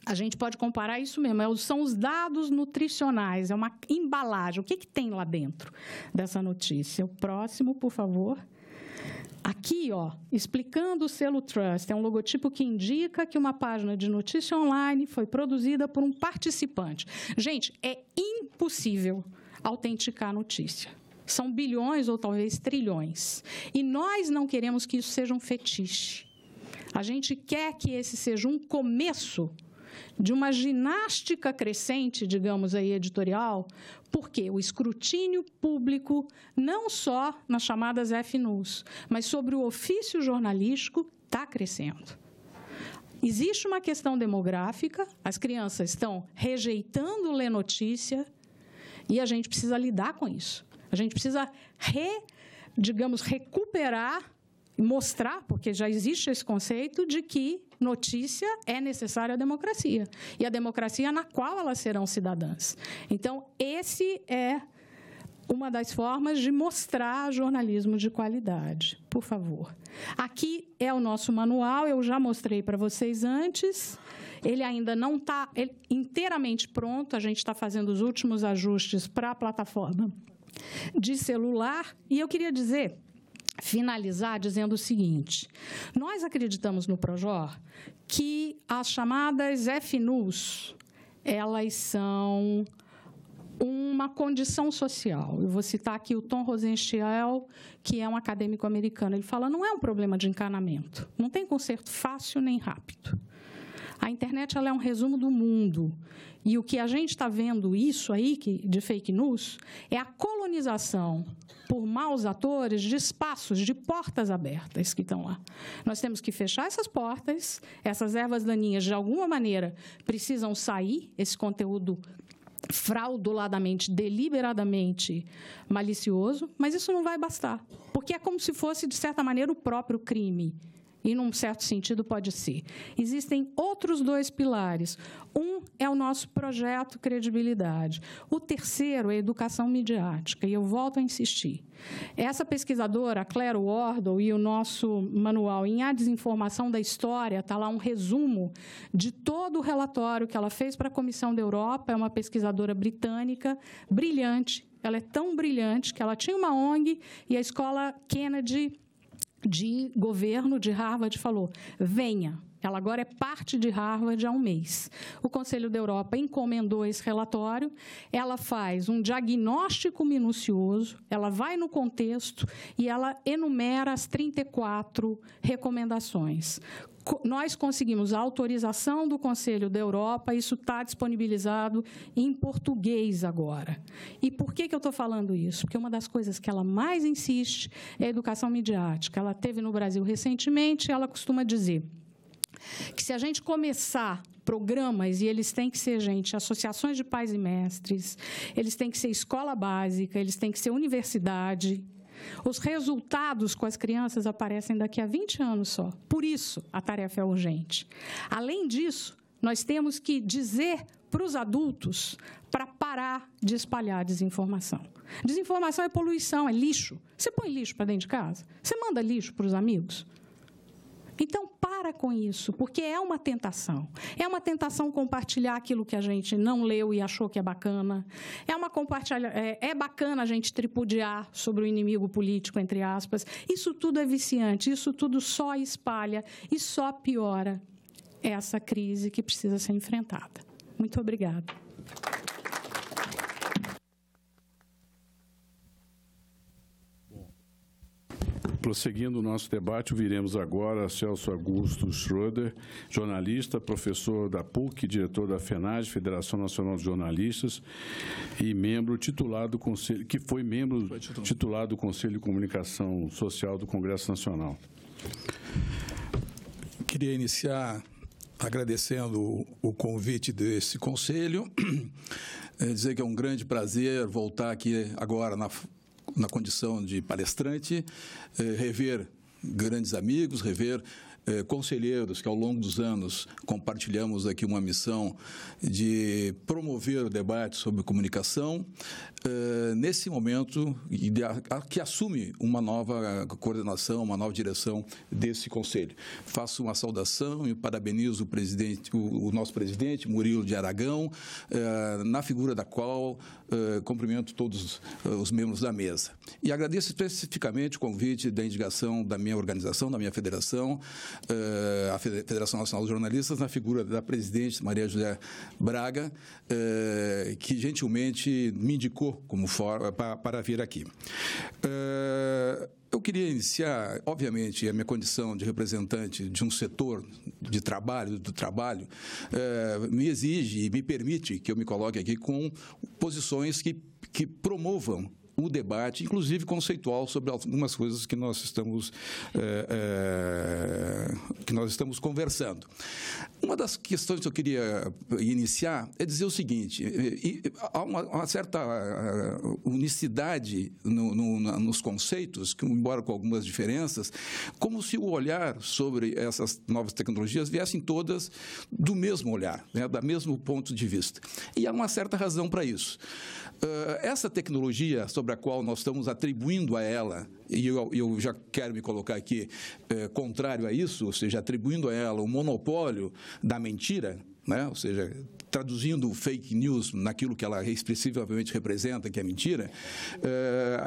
A gente pode comparar isso mesmo, são os dados nutricionais, é uma embalagem. O que tem lá dentro dessa notícia? O próximo, por favor. Aqui, explicando o selo Trust, é um logotipo que indica que uma página de notícia online foi produzida por um participante. Gente, é impossível autenticar a notícia. São bilhões ou talvez trilhões. E nós não queremos que isso seja um fetiche. A gente quer que esse seja um começo de uma ginástica crescente, digamos aí, editorial, porque o escrutínio público, não só nas chamadas F-News, mas sobre o ofício jornalístico, está crescendo. Existe uma questão demográfica, as crianças estão rejeitando ler notícia, e a gente precisa lidar com isso. A gente precisa, recuperar e mostrar, porque já existe esse conceito de que notícia é necessária à democracia, e a democracia na qual elas serão cidadãs. Então, esse é uma das formas de mostrar jornalismo de qualidade. Por favor. Aqui é o nosso manual, eu já mostrei para vocês antes, ele ainda não está inteiramente pronto, a gente está fazendo os últimos ajustes para a plataforma de celular, e eu queria finalizar dizendo o seguinte, nós acreditamos no Projor que as chamadas F-News, elas são uma condição social. Eu vou citar aqui o Tom Rosenstiel, que é um acadêmico americano. Ele fala, não é um problema de encanamento, não tem conserto fácil nem rápido. A internet ela é um resumo do mundo. E o que a gente está vendo isso aí, de fake news, é a colonização por maus atores de espaços, de portas abertas que estão lá. Nós temos que fechar essas portas, essas ervas daninhas, de alguma maneira, precisam sair, esse conteúdo frauduladamente, deliberadamente malicioso, mas isso não vai bastar, porque é como se fosse, de certa maneira, o próprio crime. E, num certo sentido, pode ser. Existem outros 2 pilares. Um é o nosso projeto Credibilidade. O terceiro é a educação midiática, e eu volto a insistir. Essa pesquisadora, a Claire Wardle, e o nosso manual em A Desinformação da História, está lá um resumo de todo o relatório que ela fez para a Comissão da Europa, é uma pesquisadora britânica, brilhante. Ela é tão brilhante que ela tinha uma ONG e a Escola Kennedy de governo de Harvard falou: venha. Ela agora é parte de Harvard há um mês. O Conselho da Europa encomendou esse relatório, ela faz um diagnóstico minucioso, ela vai no contexto e ela enumera as 34 recomendações. Nós conseguimos a autorização do Conselho da Europa, isso está disponibilizado em português agora. E por que eu estou falando isso? Porque uma das coisas que ela mais insiste é a educação midiática. Ela esteve no Brasil recentemente e ela costuma dizer que se a gente começar programas, e eles têm que ser, gente, associações de pais e mestres, eles têm que ser escola básica, eles têm que ser universidade, os resultados com as crianças aparecem daqui a 20 anos só. Por isso, a tarefa é urgente. Além disso, nós temos que dizer para os adultos para parar de espalhar desinformação. Desinformação é poluição, é lixo. Você põe lixo para dentro de casa? Você manda lixo para os amigos? Então, para com isso, porque é uma tentação. É uma tentação compartilhar aquilo que a gente não leu e achou que é bacana. É bacana a gente tripudiar sobre o inimigo político, entre aspas. Isso tudo é viciante, isso tudo só espalha e só piora essa crise que precisa ser enfrentada. Muito obrigada. Prosseguindo o nosso debate, ouviremos agora Celso Augusto Schroeder, jornalista, professor da PUC, diretor da FENAGE, Federação Nacional de Jornalistas, e membro titular do Conselho, que foi membro titular do Conselho de Comunicação Social do Congresso Nacional. Queria iniciar agradecendo o convite desse conselho, dizer que é um grande prazer voltar aqui agora na condição de palestrante, rever grandes amigos, rever conselheiros que, ao longo dos anos, compartilhamos aqui uma missão de promover o debate sobre comunicação, nesse momento que assume uma nova coordenação, uma nova direção desse Conselho. Faço uma saudação e parabenizo o nosso presidente, Murilo de Aragão, na figura da qual cumprimento todos os membros da mesa. E agradeço especificamente o convite da indicação da minha organização, da minha federação, a Federação Nacional dos Jornalistas, na figura da presidente Maria José Braga, que gentilmente me indicou como para vir aqui. Eu queria iniciar, obviamente, a minha condição de representante de um setor de trabalho, me exige e me permite que eu me coloque aqui com posições que promovam o debate, inclusive conceitual, sobre algumas coisas que nós estamos conversando. Uma das questões que eu queria iniciar é dizer o seguinte: há uma certa unicidade nos conceitos, que, embora com algumas diferenças, como se o olhar sobre essas novas tecnologias viessem todas do mesmo olhar, né, do mesmo ponto de vista. E há uma certa razão para isso. Essa tecnologia sobre a qual nós estamos atribuindo a ela, e eu já quero me colocar aqui contrário a isso, ou seja, atribuindo a ela o monopólio da mentira, né? Ou seja, traduzindo fake news naquilo que ela expressivamente representa, que é mentira,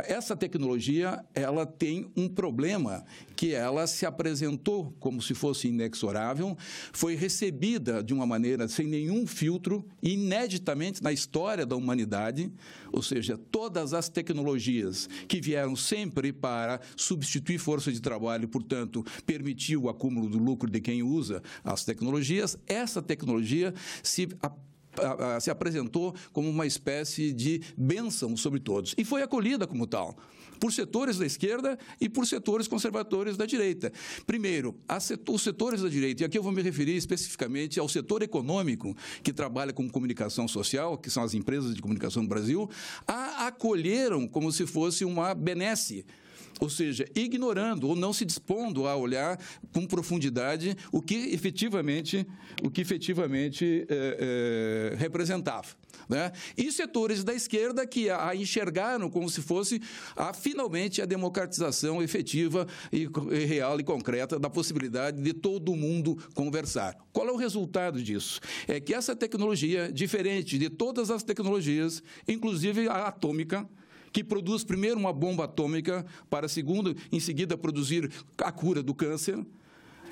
essa tecnologia ela tem um problema, que ela se apresentou como se fosse inexorável, foi recebida de uma maneira sem nenhum filtro, ineditamente na história da humanidade, ou seja, todas as tecnologias que vieram sempre para substituir força de trabalho, portanto, permitir o acúmulo do lucro de quem usa as tecnologias, essa tecnologia se apresentou como uma espécie de bênção sobre todos e foi acolhida como tal por setores da esquerda e por setores conservadores da direita. Primeiro, os setores da direita, e aqui eu vou me referir especificamente ao setor econômico que trabalha com comunicação social, que são as empresas de comunicação no Brasil, a acolheram como se fosse uma benesse, ou seja, ignorando ou não se dispondo a olhar com profundidade o que efetivamente representava, né? E setores da esquerda que a enxergaram como se fosse finalmente a democratização efetiva e real e concreta da possibilidade de todo mundo conversar. Qual é o resultado disso? É que essa tecnologia, diferente de todas as tecnologias, inclusive a atômica, que produz primeiro uma bomba atômica para, em seguida, produzir a cura do câncer.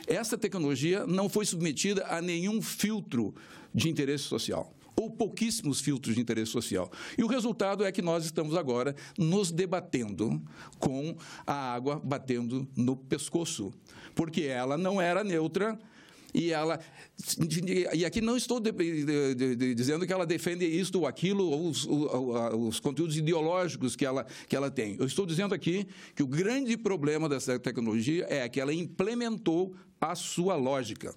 Essa tecnologia não foi submetida a nenhum filtro de interesse social, ou pouquíssimos filtros de interesse social. E o resultado é que nós estamos agora nos debatendo com a água batendo no pescoço, porque ela não era neutra. E aqui não estou dizendo que ela defende isto ou aquilo, ou os conteúdos ideológicos que ela tem. Eu estou dizendo aqui que o grande problema dessa tecnologia é que ela implementou a sua lógica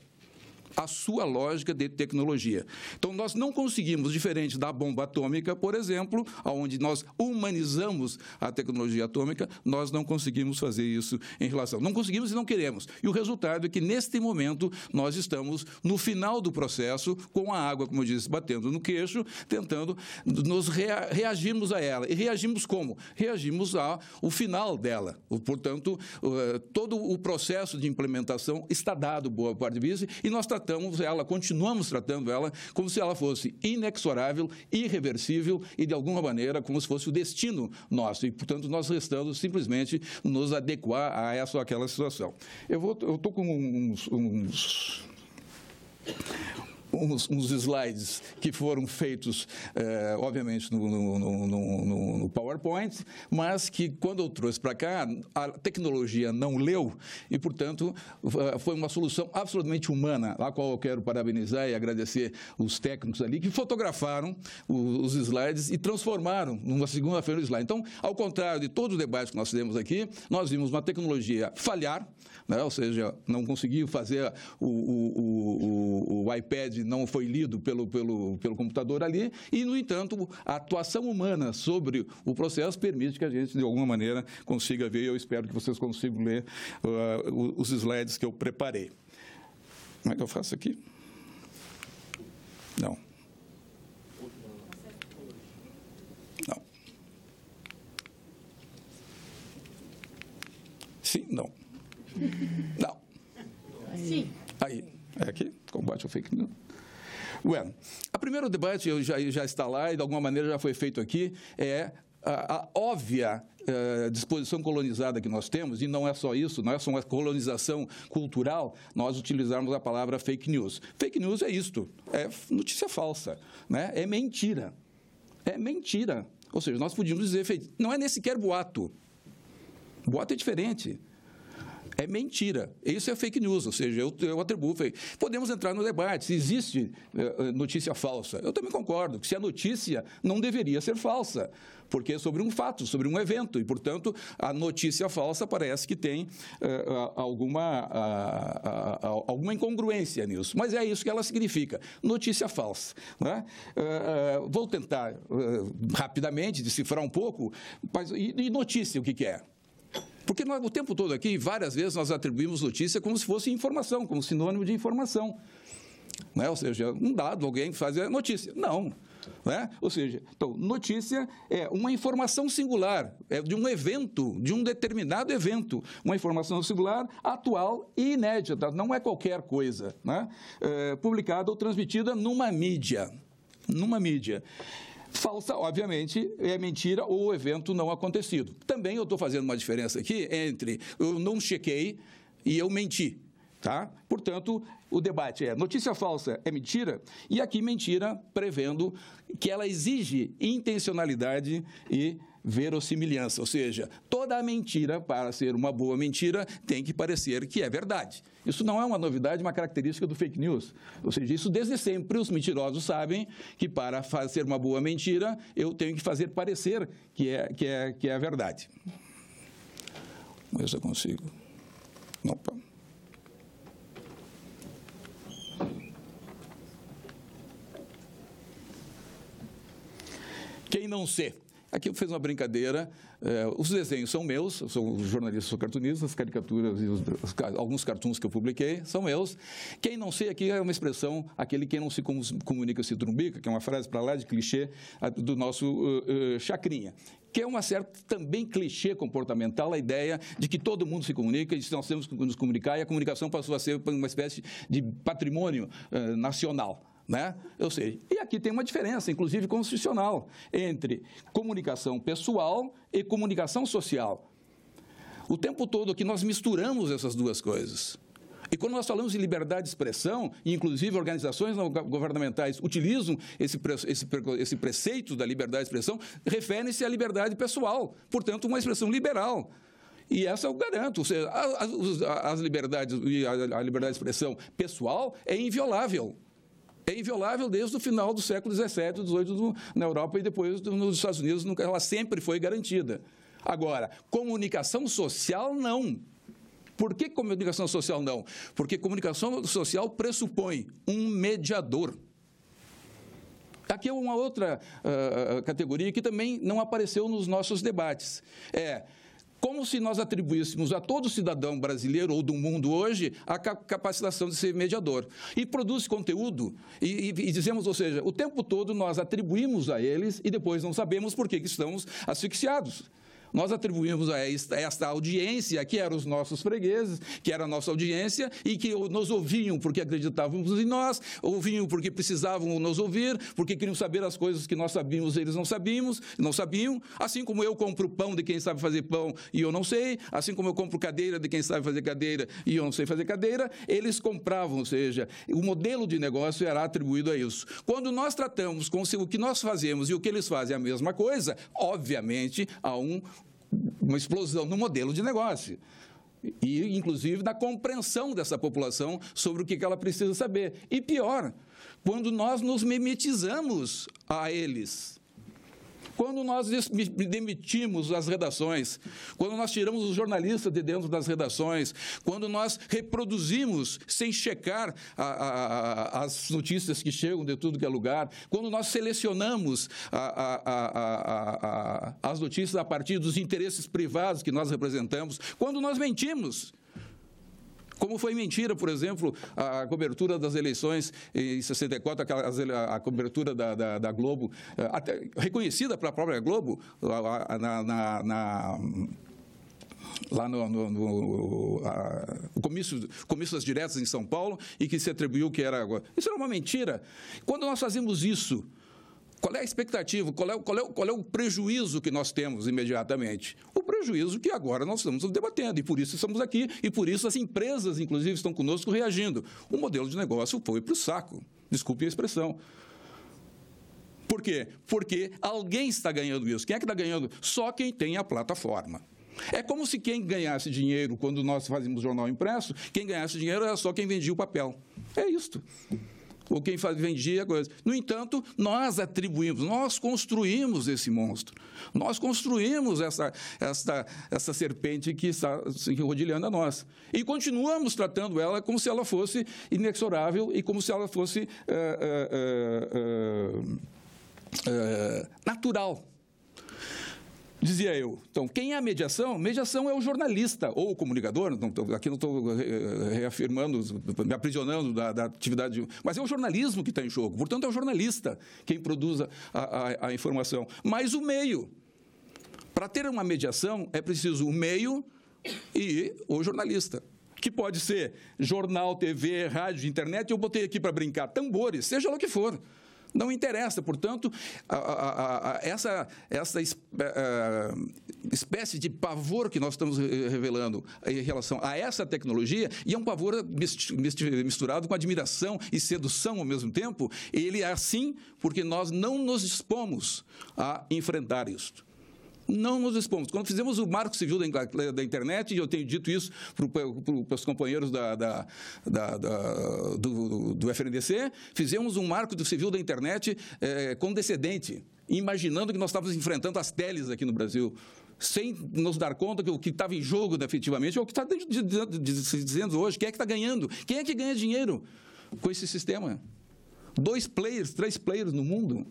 de tecnologia. Então, nós não conseguimos, diferente da bomba atômica, por exemplo, onde nós humanizamos a tecnologia atômica, nós não conseguimos fazer isso em relação. Não conseguimos e não queremos. E o resultado é que, neste momento, nós estamos no final do processo, com a água, como eu disse, batendo no queixo, tentando nos reagirmos a ela. E reagimos como? Reagimos ao final dela. Portanto, todo o processo de implementação está dado, boa parte disso, e nós continuamos tratando ela como se ela fosse inexorável, irreversível e, de alguma maneira, como se fosse o destino nosso. E, portanto, nós restamos simplesmente nos adequar a essa ou aquela situação. Eu estou com uns slides que foram feitos, obviamente, no PowerPoint, mas que, quando eu trouxe para cá, a tecnologia não leu e, portanto, foi uma solução absolutamente humana, a qual eu quero parabenizar e agradecer os técnicos ali, que fotografaram os slides e transformaram numa segunda-feira o slide. Então, ao contrário de todo o debate que nós fizemos aqui, nós vimos uma tecnologia falhar, né? Ou seja, não conseguiu fazer o iPad, não foi lido pelo computador ali, e, no entanto, a atuação humana sobre o processo permite que a gente, de alguma maneira, consiga ver, e eu espero que vocês consigam ler os slides que eu preparei. Como é que eu faço aqui? Não. Não. Sim, não. Não. Sim. Aí, é aqui? Combate ao fake news. Bueno, o primeiro debate já está lá e, de alguma maneira, já foi feito aqui, é a óbvia disposição colonizada que nós temos, e não é só isso, não é só uma colonização cultural, nós utilizarmos a palavra fake news. Fake news é isto, é notícia falsa, né? É mentira. É mentira. Ou seja, nós podíamos dizer, não é nem sequer boato. Boato é diferente. É mentira. Isso é fake news, ou seja, eu atribuo fake. Podemos entrar no debate se existe notícia falsa. Eu também concordo que se a notícia não deveria ser falsa, porque é sobre um fato, sobre um evento, e, portanto, a notícia falsa parece que tem alguma incongruência nisso. Mas é isso que ela significa, notícia falsa, né? Vou tentar rapidamente decifrar um pouco, mas, e notícia, o que é? Porque nós, o tempo todo aqui, várias vezes, nós atribuímos notícia como se fosse informação, como sinônimo de informação. Né? Ou seja, um dado, alguém faz notícia. Não. Né? Ou seja, então, notícia é uma informação singular, é de um evento, de um determinado evento. Uma informação singular, atual e inédita, não é qualquer coisa. Né? Publicada ou transmitida numa mídia. Numa mídia. Falsa, obviamente, é mentira ou evento não acontecido. Também eu estou fazendo uma diferença aqui entre eu não chequei e eu menti. Tá? Portanto, o debate é notícia falsa é mentira, e aqui mentira prevendo que ela exige intencionalidade e verossimilhança, ou seja, toda a mentira, para ser uma boa mentira, tem que parecer que é verdade. Isso não é uma novidade, uma característica do fake news. Ou seja, isso desde sempre os mentirosos sabem que para fazer uma boa mentira, eu tenho que fazer parecer que é verdade. Vamos ver se eu consigo. Opa. Quem não ser? Aqui eu fiz uma brincadeira, os desenhos são meus, eu sou jornalista, sou cartunista, as caricaturas e alguns cartoons que eu publiquei são meus. Quem não sei aqui é uma expressão, aquele quem não se comunica se trumbica, que é uma frase para lá de clichê do nosso Chacrinha, que é uma certa também clichê comportamental, a ideia de que todo mundo se comunica, e de que nós temos que nos comunicar, e a comunicação passou a ser uma espécie de patrimônio nacional. né? Eu sei. E aqui tem uma diferença, inclusive constitucional, entre comunicação pessoal e comunicação social. O tempo todo aqui nós misturamos essas duas coisas. E quando nós falamos de liberdade de expressão, e inclusive organizações não governamentais utilizam esse preceito da liberdade de expressão, refere-se à liberdade pessoal, portanto, uma expressão liberal. E essa eu garanto, ou seja, as liberdades e a liberdade de expressão pessoal é inviolável. É inviolável desde o final do século XVII, XVIII na Europa e depois nos Estados Unidos, ela sempre foi garantida. Agora, comunicação social, não. Por que comunicação social não? Porque comunicação social pressupõe um mediador. Aqui é uma outra categoria que também não apareceu nos nossos debates. Como se nós atribuíssemos a todo cidadão brasileiro ou do mundo hoje a capacitação de ser mediador. E produz conteúdo e dizemos, ou seja, o tempo todo nós atribuímos a eles e depois não sabemos por que estamos asfixiados. Nós atribuímos a esta audiência, que eram os nossos fregueses, que era a nossa audiência, e que nos ouviam porque acreditávamos em nós, ouviam porque precisavam nos ouvir, porque queriam saber as coisas que nós sabíamos e eles não sabiam. Assim como eu compro pão de quem sabe fazer pão e eu não sei, assim como eu compro cadeira de quem sabe fazer cadeira e eu não sei fazer cadeira, eles compravam, ou seja, o modelo de negócio era atribuído a isso. Quando nós tratamos com o que nós fazemos e o que eles fazem a mesma coisa, obviamente há uma explosão no modelo de negócio e, inclusive, na compreensão dessa população sobre o que ela precisa saber. E pior, quando nós nos mimetizamos a eles, quando nós demitimos as redações, quando nós tiramos os jornalistas de dentro das redações, quando nós reproduzimos sem checar as notícias que chegam de tudo que é lugar, quando nós selecionamos as notícias a partir dos interesses privados que nós representamos, quando nós mentimos. Como foi mentira, por exemplo, a cobertura das eleições em 64, a cobertura da Globo, até reconhecida pela própria Globo, lá no comício das diretas em São Paulo, e que se atribuiu que era... Isso era uma mentira. Quando nós fazemos isso, qual é a expectativa, qual é o prejuízo que nós temos imediatamente? O prejuízo que agora nós estamos debatendo, e por isso estamos aqui, e por isso as empresas, inclusive, estão conosco reagindo. O modelo de negócio foi para o saco, desculpe a expressão. Por quê? Porque alguém está ganhando isso. Quem é que está ganhando? Só quem tem a plataforma. É como se quem ganhasse dinheiro, quando nós fazíamos jornal impresso, quem ganhasse dinheiro era só quem vendia o papel. É isto. Ou quem vendia coisa. No entanto, nós atribuímos, nós construímos esse monstro. Nós construímos essa serpente que está se rodilhando a nós. E continuamos tratando ela como se ela fosse inexorável e como se ela fosse natural. Dizia eu. Então, quem é a mediação? Mediação é o jornalista ou o comunicador. Aqui não estou reafirmando, me aprisionando da atividade, mas é o jornalismo que está em jogo. Portanto, é o jornalista quem produz a informação. Mas o meio. Para ter uma mediação, é preciso o meio e o jornalista. Que pode ser jornal, TV, rádio, internet. Eu botei aqui para brincar tambores, seja lá o que for. Não interessa, portanto, essa espécie de pavor que nós estamos revelando em relação a essa tecnologia, e é um pavor misturado com admiração e sedução ao mesmo tempo, ele é assim porque nós não nos dispomos a enfrentar isso. Não nos dispomos. Quando fizemos o Marco Civil da Internet, e eu tenho dito isso para os companheiros do FNDC, fizemos um Marco Civil da Internet condescendente, imaginando que nós estávamos enfrentando as teles aqui no Brasil, sem nos dar conta que o que estava em jogo efetivamente é o que está dizendo hoje. Quem é que está ganhando? Quem é que ganha dinheiro com esse sistema? 2 players, 3 players no mundo.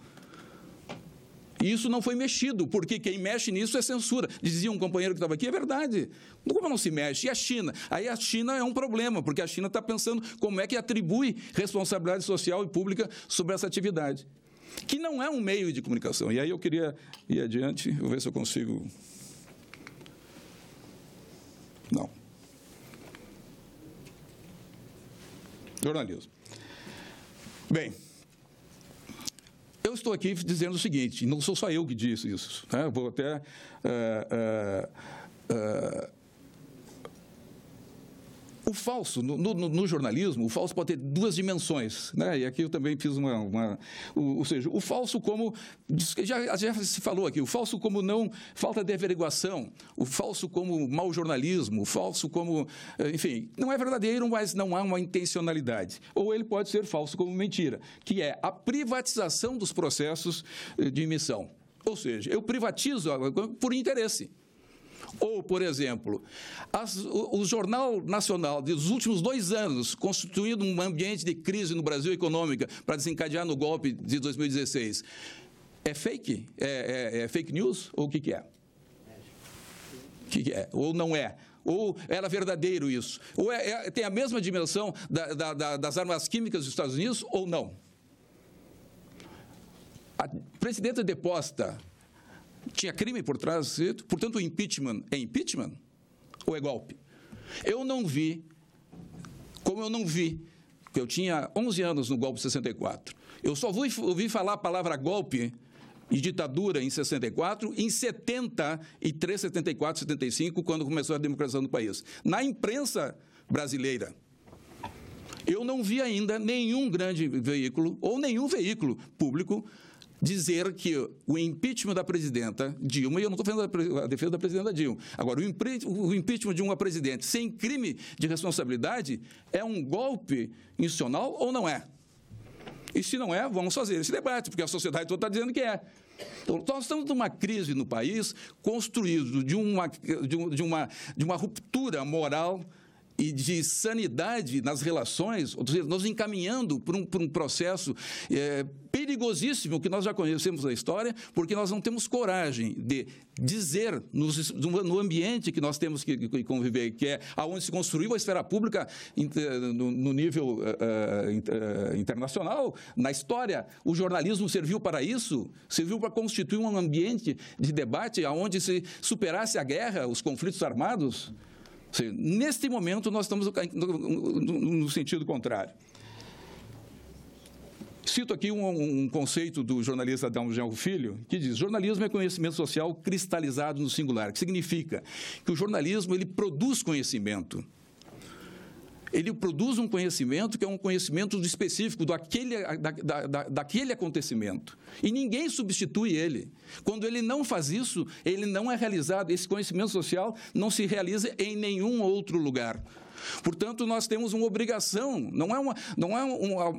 E isso não foi mexido, porque quem mexe nisso é censura. Dizia um companheiro que estava aqui, é verdade. Como não se mexe? E a China? Aí a China é um problema, porque a China está pensando como é que atribui responsabilidade social e pública sobre essa atividade, que não é um meio de comunicação. E aí eu queria ir adiante, vou ver se eu consigo... Não. Jornalismo. Bem, estou aqui dizendo o seguinte, não sou só eu que disse isso, né? Vou até... O falso, no jornalismo, o falso pode ter duas dimensões, né? E aqui eu também fiz ou seja, o falso como, já se falou aqui, o falso como não, falta de averiguação, o falso como mau jornalismo, o falso como, enfim, não é verdadeiro, mas não há uma intencionalidade. Ou ele pode ser falso como mentira, que é a privatização dos processos de emissão. Ou seja, eu privatizo por interesse. Ou, por exemplo, o Jornal Nacional dos últimos 2 anos, constituindo um ambiente de crise no Brasil econômica para desencadear no golpe de 2016, é fake? É fake news? Ou o que é? O que é? Ou não é? Ou era verdadeiro isso? Ou tem a mesma dimensão das armas químicas dos Estados Unidos ou não? A presidenta deposta tinha crime por trás, portanto, o impeachment é impeachment ou é golpe? Eu não vi, como eu não vi, porque eu tinha 11 anos no golpe de 64, eu só ouvi falar a palavra golpe e ditadura em 64, em 73, 74, 75, quando começou a democratização do país. Na imprensa brasileira, eu não vi ainda nenhum grande veículo ou nenhum veículo público dizer que o impeachment da presidenta Dilma, e eu não estou fazendo a defesa da presidenta Dilma, agora, o impeachment de uma presidente sem crime de responsabilidade é um golpe institucional ou não é? E se não é, vamos fazer esse debate, porque a sociedade toda está dizendo que é. Então, nós estamos numa crise no país construído de uma ruptura moral e de sanidade nas relações, ou seja, nos encaminhando por um processo perigosíssimo que nós já conhecemos da história, porque nós não temos coragem de dizer no ambiente que nós temos que conviver, que é aonde se construiu a esfera pública no nível internacional, na história, o jornalismo serviu para isso, serviu para constituir um ambiente de debate aonde se superasse a guerra, os conflitos armados. Neste momento, nós estamos no sentido contrário. Cito aqui um conceito do jornalista Adão Genro Filho, que diz: jornalismo é conhecimento social cristalizado no singular, que significa que o jornalismo ele produz conhecimento. Ele produz um conhecimento que é um conhecimento específico daquele acontecimento. E ninguém substitui ele. Quando ele não faz isso, ele não é realizado. Esse conhecimento social não se realiza em nenhum outro lugar. Portanto, nós temos uma obrigação, não é uma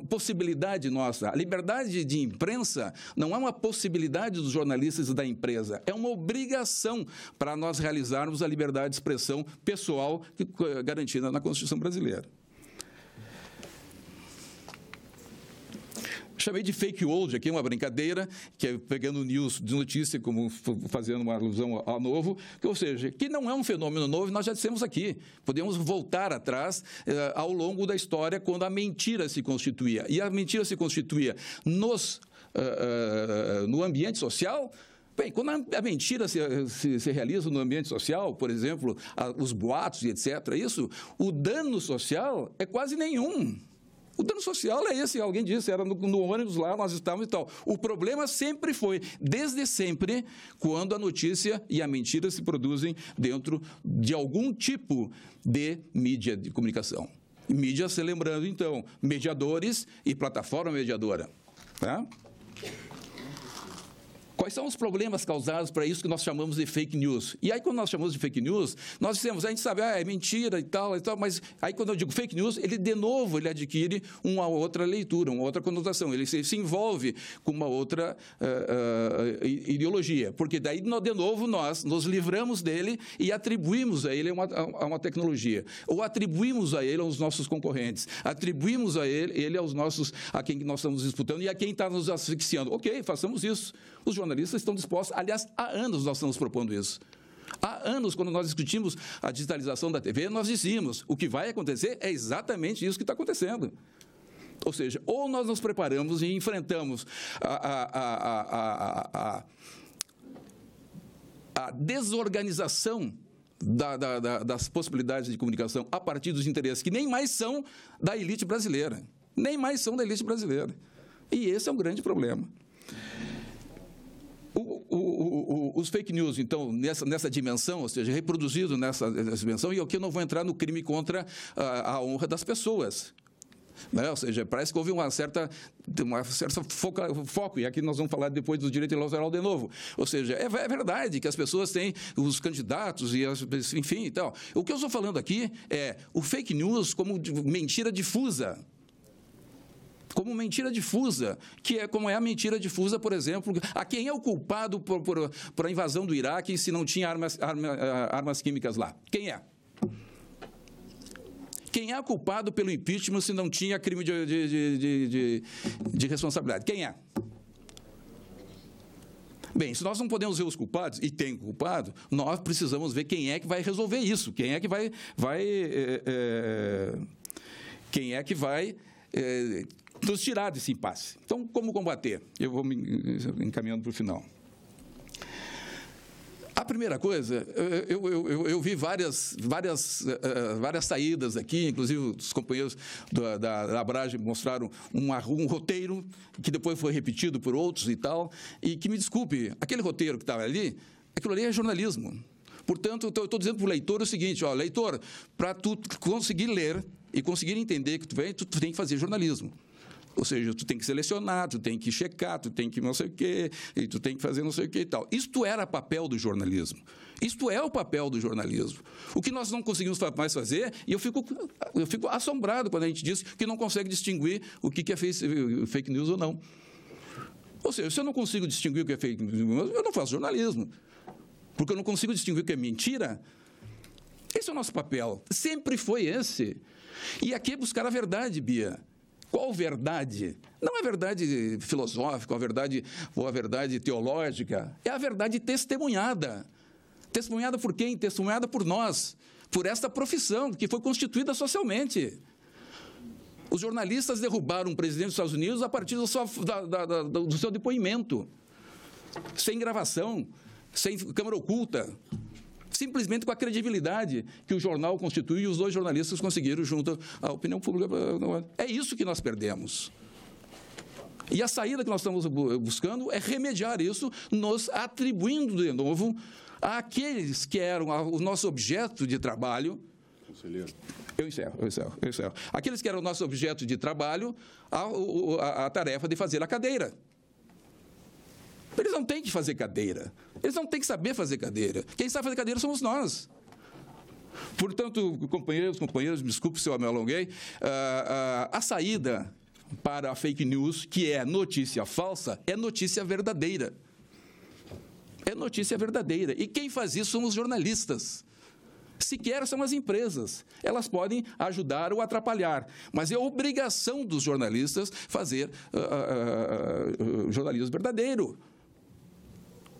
possibilidade nossa. A liberdade de imprensa não é uma possibilidade dos jornalistas e da empresa, é uma obrigação para nós realizarmos a liberdade de expressão pessoal garantida na Constituição brasileira. Chamei de fake old, aqui uma brincadeira, que é pegando news de notícia, como fazendo uma alusão ao novo, ou seja, que não é um fenômeno novo, nós já dissemos aqui. Podemos voltar atrás ao longo da história, quando a mentira se constituía. E a mentira se constituía no ambiente social. Bem, quando a mentira se realiza no ambiente social, por exemplo, os boatos e etc., o dano social é quase nenhum. O dano social é esse, alguém disse, era no ônibus lá, nós estávamos e tal. O problema sempre foi, desde sempre, quando a notícia e a mentira se produzem dentro de algum tipo de mídia de comunicação. Mídia, se lembrando, então, mediadores e plataforma mediadora. Tá? Quais são os problemas causados para isso que nós chamamos de fake news? E aí, quando nós chamamos de fake news, nós dizemos, a gente sabe, é mentira e tal, mas aí, quando eu digo fake news, ele, de novo, ele adquire uma outra leitura, uma outra conotação, ele se envolve com uma outra ideologia, porque daí, de novo, nós nos livramos dele e atribuímos a ele uma tecnologia, ou atribuímos a ele aos nossos concorrentes, atribuímos a ele a quem nós estamos disputando e a quem está nos asfixiando. Ok, façamos isso. Os jornalistas estão dispostos, aliás, há anos nós estamos propondo isso. Há anos, quando nós discutimos a digitalização da TV, nós dizíamos, o que vai acontecer é exatamente isso que está acontecendo. Ou seja, ou nós nos preparamos e enfrentamos a desorganização das possibilidades de comunicação a partir dos interesses que nem mais são da elite brasileira. Nem mais são da elite brasileira. E esse é um grande problema. os fake news, então, nessa dimensão, ou seja, reproduzido nessa dimensão, e aqui eu não vou entrar no crime contra a honra das pessoas. Né? Ou seja, parece que houve uma certa foco, e aqui nós vamos falar depois do direito eleitoral de novo. Ou seja, é verdade que as pessoas têm os candidatos, enfim e tal. O que eu estou falando aqui é o fake news como mentira difusa. Como mentira difusa, que é como é a mentira difusa, por exemplo, a quem é o culpado por a invasão do Iraque se não tinha armas químicas lá? Quem é? Quem é culpado pelo impeachment se não tinha crime de responsabilidade? Quem é? Bem, se nós não podemos ver os culpados, e tem culpado, nós precisamos ver quem é que vai resolver isso, quem é que vai nos tirar desse impasse. Então, como combater? Eu vou me encaminhando para o final. A primeira coisa, eu vi várias saídas aqui, inclusive os companheiros da Abrage mostraram um roteiro que depois foi repetido por outros e tal, e que, me desculpe, aquele roteiro que estava ali, aquilo ali é jornalismo. Portanto, eu estou dizendo para o leitor o seguinte, ó, leitor, para tu conseguir ler e conseguir entender que tu tem que fazer jornalismo. Ou seja, tu tem que selecionar, tu tem que checar, tu tem que não sei o quê, e tu tem que fazer não sei o quê e tal. Isto era papel do jornalismo. Isto é o papel do jornalismo. O que nós não conseguimos mais fazer, e eu fico assombrado quando a gente diz que não consegue distinguir o que é fake news ou não. Ou seja, se eu não consigo distinguir o que é fake news, eu não faço jornalismo. Porque eu não consigo distinguir o que é mentira. Esse é o nosso papel. Sempre foi esse. E aqui é buscar a verdade, Bia. Qual verdade? Não é verdade filosófica, ou a verdade teológica. É a verdade testemunhada. Testemunhada por quem? Testemunhada por nós. Por esta profissão que foi constituída socialmente. Os jornalistas derrubaram o presidente dos Estados Unidos a partir do seu depoimento. Sem gravação, sem câmera oculta. Simplesmente com a credibilidade que o jornal constitui e os dois jornalistas conseguiram junto à opinião pública. É isso que nós perdemos. E a saída que nós estamos buscando é remediar isso, nos atribuindo de novo àqueles que eram o nosso objeto de trabalho. Conselheiro. Eu encerro. Aqueles que eram o nosso objeto de trabalho, a tarefa de fazer a cadeira. Eles não têm que fazer cadeira. Eles não têm que saber fazer cadeira. Quem sabe fazer cadeira somos nós. Portanto, companheiros, me desculpe se eu me alonguei, a saída para a fake news, que é notícia falsa, é notícia verdadeira. É notícia verdadeira. E quem faz isso são os jornalistas. Sequer são as empresas. Elas podem ajudar ou atrapalhar, mas é obrigação dos jornalistas fazer jornalismo verdadeiro.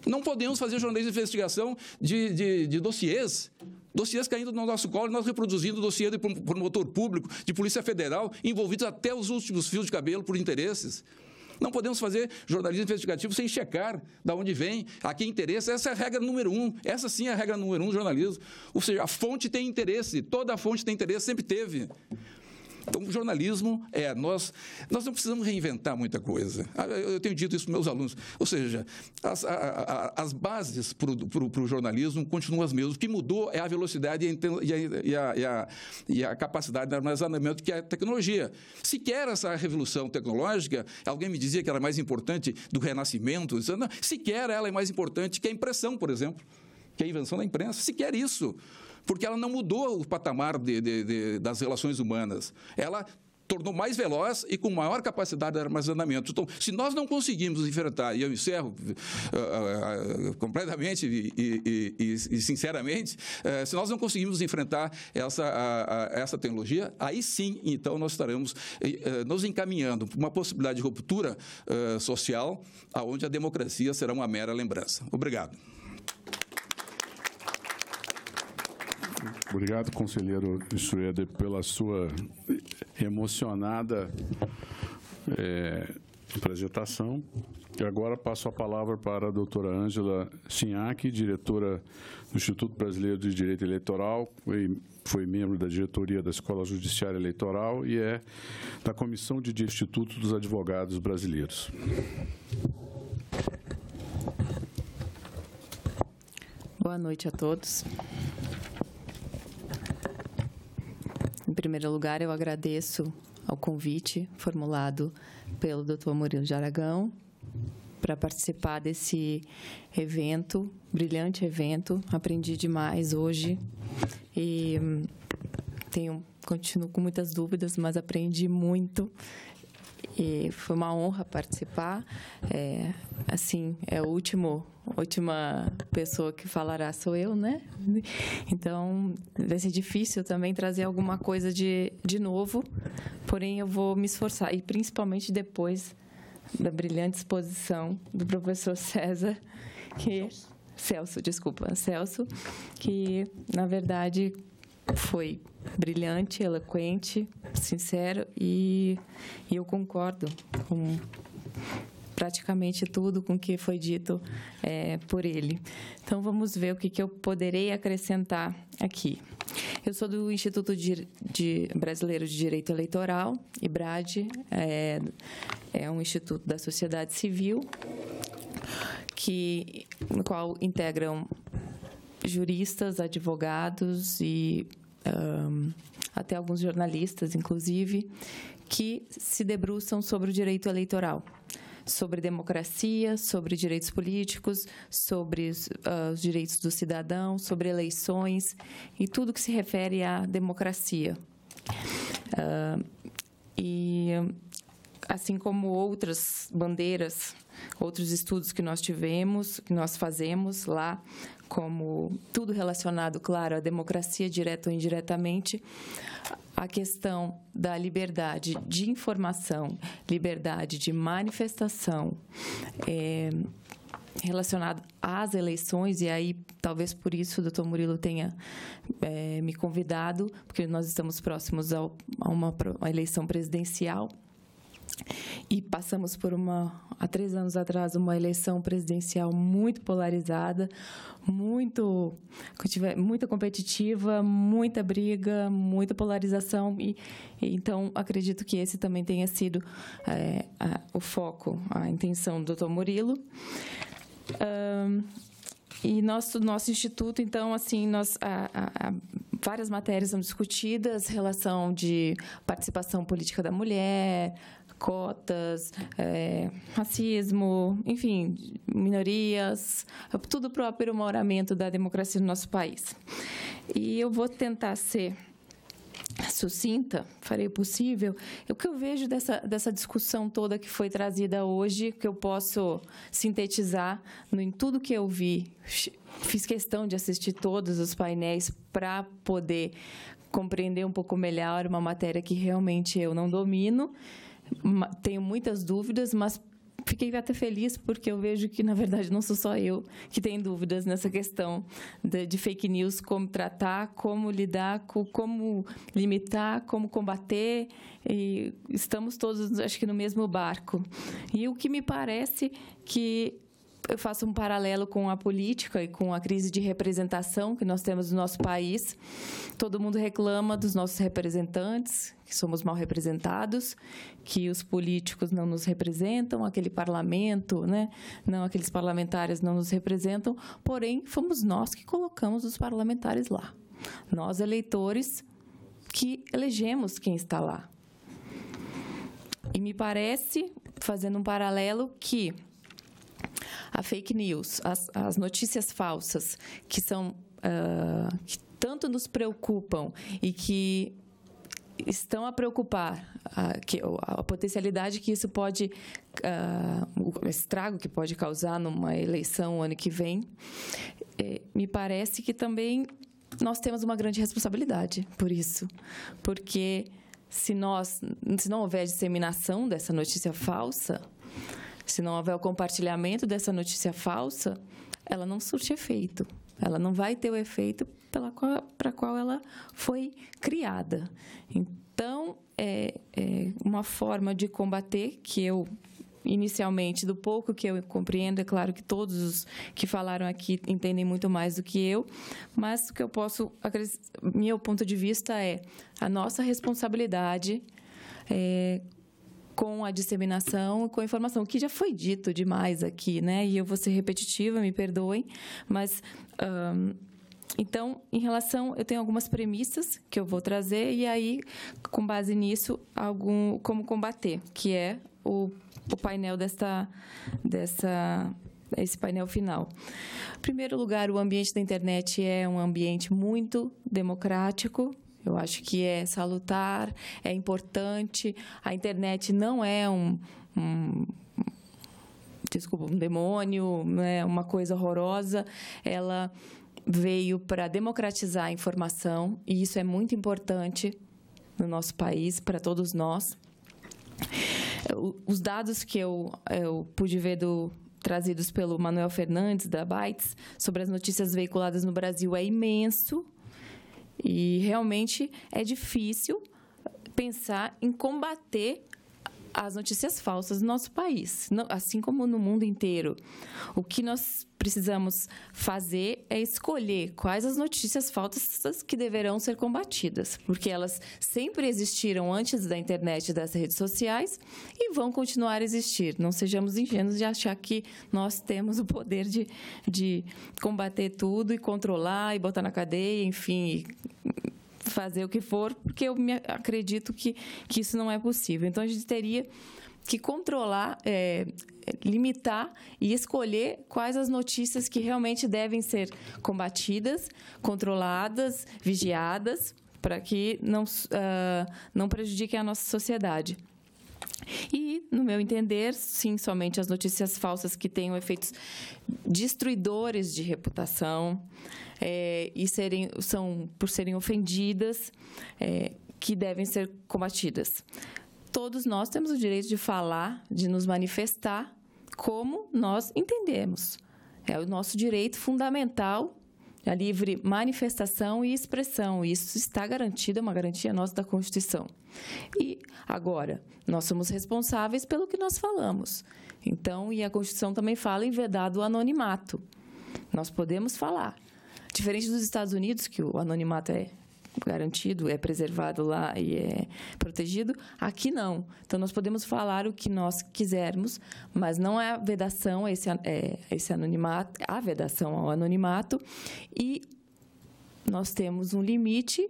Não podemos fazer jornalismo de investigação de dossiês caindo no nosso colo, nós reproduzindo dossiê de promotor público, de Polícia Federal, envolvidos até os últimos fios de cabelo por interesses. Não podemos fazer jornalismo investigativo sem checar de onde vem, a quem interessa. Essa é a regra número 1. Essa sim é a regra número 1 do jornalismo. Ou seja, a fonte tem interesse, toda a fonte tem interesse, sempre teve. Então, o jornalismo nós não precisamos reinventar muita coisa. Eu tenho dito isso para meus alunos. Ou seja, as bases para o jornalismo continuam as mesmas. O que mudou é a velocidade e a capacidade de armazenamento, que é a tecnologia. Sequer essa revolução tecnológica, alguém me dizia que era mais importante do Renascimento, não, sequer ela é mais importante que a impressão, por exemplo, que é a invenção da imprensa. Sequer isso. Porque ela não mudou o patamar das relações humanas. Ela tornou mais veloz e com maior capacidade de armazenamento. Então, se nós não conseguimos enfrentar, e eu encerro completamente e sinceramente, se nós não conseguimos enfrentar essa tecnologia, aí sim, então, nós estaremos nos encaminhando para uma possibilidade de ruptura social, onde a democracia será uma mera lembrança. Obrigado. Obrigado, conselheiro Schroeder, pela sua emocionada apresentação. E agora passo a palavra para a doutora Ângela Chinhaque, diretora do Instituto Brasileiro de Direito Eleitoral, foi membro da diretoria da Escola Judiciária Eleitoral e é da Comissão de Instituto dos Advogados Brasileiros. Boa noite a todos. Em primeiro lugar, eu agradeço ao convite formulado pelo Dr. Murilo de Aragão para participar desse evento, brilhante evento. Aprendi demais hoje e continuo com muitas dúvidas, mas aprendi muito. E foi uma honra participar. A última pessoa que falará sou eu, né? Então, vai ser difícil também trazer alguma coisa de novo, porém eu vou me esforçar, e principalmente depois da brilhante exposição do professor Celso, que, na verdade, foi brilhante, eloquente, sincero, e eu concordo com praticamente tudo com o que foi dito por ele. Então, vamos ver o que eu poderei acrescentar aqui. Eu sou do Instituto Brasileiro de Direito Eleitoral, IBRAD, é um instituto da sociedade civil, no qual integram juristas, advogados e até alguns jornalistas, inclusive, que se debruçam sobre o direito eleitoral, sobre democracia, sobre direitos políticos, sobre os direitos do cidadão, sobre eleições e tudo que se refere à democracia. E, assim como outras bandeiras, outros estudos que nós tivemos, que nós fazemos lá, como tudo relacionado, claro, à democracia, direta ou indiretamente, a questão da liberdade de informação, liberdade de manifestação, relacionado às eleições, e aí talvez por isso o doutor Murilo tenha me convidado, porque nós estamos próximos a uma eleição presidencial, e passamos por há 3 anos atrás, uma eleição presidencial muito polarizada, muita competitiva, muita briga, muita polarização, e então acredito que esse também tenha sido o foco, a intenção do Dr. Murilo. E nosso instituto, então, assim, várias matérias são discutidas, relação de participação política da mulher, cotas, racismo, enfim, minorias, tudo para o aprimoramento da democracia no nosso país. E eu vou tentar ser sucinta, farei o possível. O que eu vejo dessa discussão toda que foi trazida hoje, que eu posso sintetizar em tudo que eu vi, fiz questão de assistir todos os painéis para poder compreender um pouco melhor uma matéria que realmente eu não domino. Tenho muitas dúvidas, mas fiquei até feliz porque eu vejo que, na verdade, não sou só eu que tenho dúvidas nessa questão de fake news, como tratar, como lidar, como limitar, como combater, e estamos todos, acho que, no mesmo barco. E o que me parece que eu faço um paralelo com a política e com a crise de representação que nós temos no nosso país. Todo mundo reclama dos nossos representantes, que somos mal representados, que os políticos não nos representam, aquele parlamento, né? Não, aqueles parlamentares não nos representam, porém, fomos nós que colocamos os parlamentares lá. Nós, eleitores, que elegemos quem está lá. E me parece, fazendo um paralelo, que a fake news, as notícias falsas, que que tanto nos preocupam e que estão a preocupar a potencialidade que isso pode, o estrago que pode causar numa eleição ano que vem, me parece que também nós temos uma grande responsabilidade por isso, porque se não houver disseminação dessa notícia falsa, se não houver o compartilhamento dessa notícia falsa, ela não surte efeito. Ela não vai ter o efeito para qual ela foi criada. Então, uma forma de combater que eu, inicialmente, do pouco que eu compreendo, é claro que todos os que falaram aqui entendem muito mais do que eu, mas o que eu posso, meu ponto de vista é a nossa responsabilidade com a disseminação, com a informação, que já foi dito demais aqui, né? E eu vou ser repetitiva, me perdoem, mas então, em relação, eu tenho algumas premissas que eu vou trazer e aí, com base nisso, como combater, que é o painel esse painel final. Em primeiro lugar, o ambiente da internet é um ambiente muito democrático. Eu acho que é salutar, é importante. A internet não é um demônio, não é uma coisa horrorosa. Ela veio para democratizar a informação, e isso é muito importante no nosso país, para todos nós. Os dados que eu pude ver trazidos pelo Manuel Fernandes, da Bytes, sobre as notícias veiculadas no Brasil é imenso, e realmente é difícil pensar em combater as notícias falsas no nosso país, assim como no mundo inteiro. O que nós precisamos fazer é escolher quais as notícias falsas que deverão ser combatidas, porque elas sempre existiram antes da internet e das redes sociais e vão continuar a existir. Não sejamos ingênuos de achar que nós temos o poder de combater tudo e controlar e botar na cadeia, enfim, fazer o que for, porque eu acredito que isso não é possível. Então, a gente teria que controlar, limitar e escolher quais as notícias que realmente devem ser combatidas, controladas, vigiadas, para que não prejudiquem a nossa sociedade. E, no meu entender, sim, somente as notícias falsas que tenham efeitos destruidores de reputação por serem ofendidas, que devem ser combatidas. Todos nós temos o direito de falar, de nos manifestar como nós entendemos. É o nosso direito fundamental, a livre manifestação e expressão. Isso está garantido, é uma garantia nossa da Constituição. E, agora, nós somos responsáveis pelo que nós falamos. Então, e a Constituição também fala em vedado o anonimato. Nós podemos falar. Diferente dos Estados Unidos, que o anonimato é garantido, é preservado lá e é protegido, aqui não. Então, nós podemos falar o que nós quisermos, mas não é a vedação a esse anonimato, a vedação ao anonimato, e nós temos um limite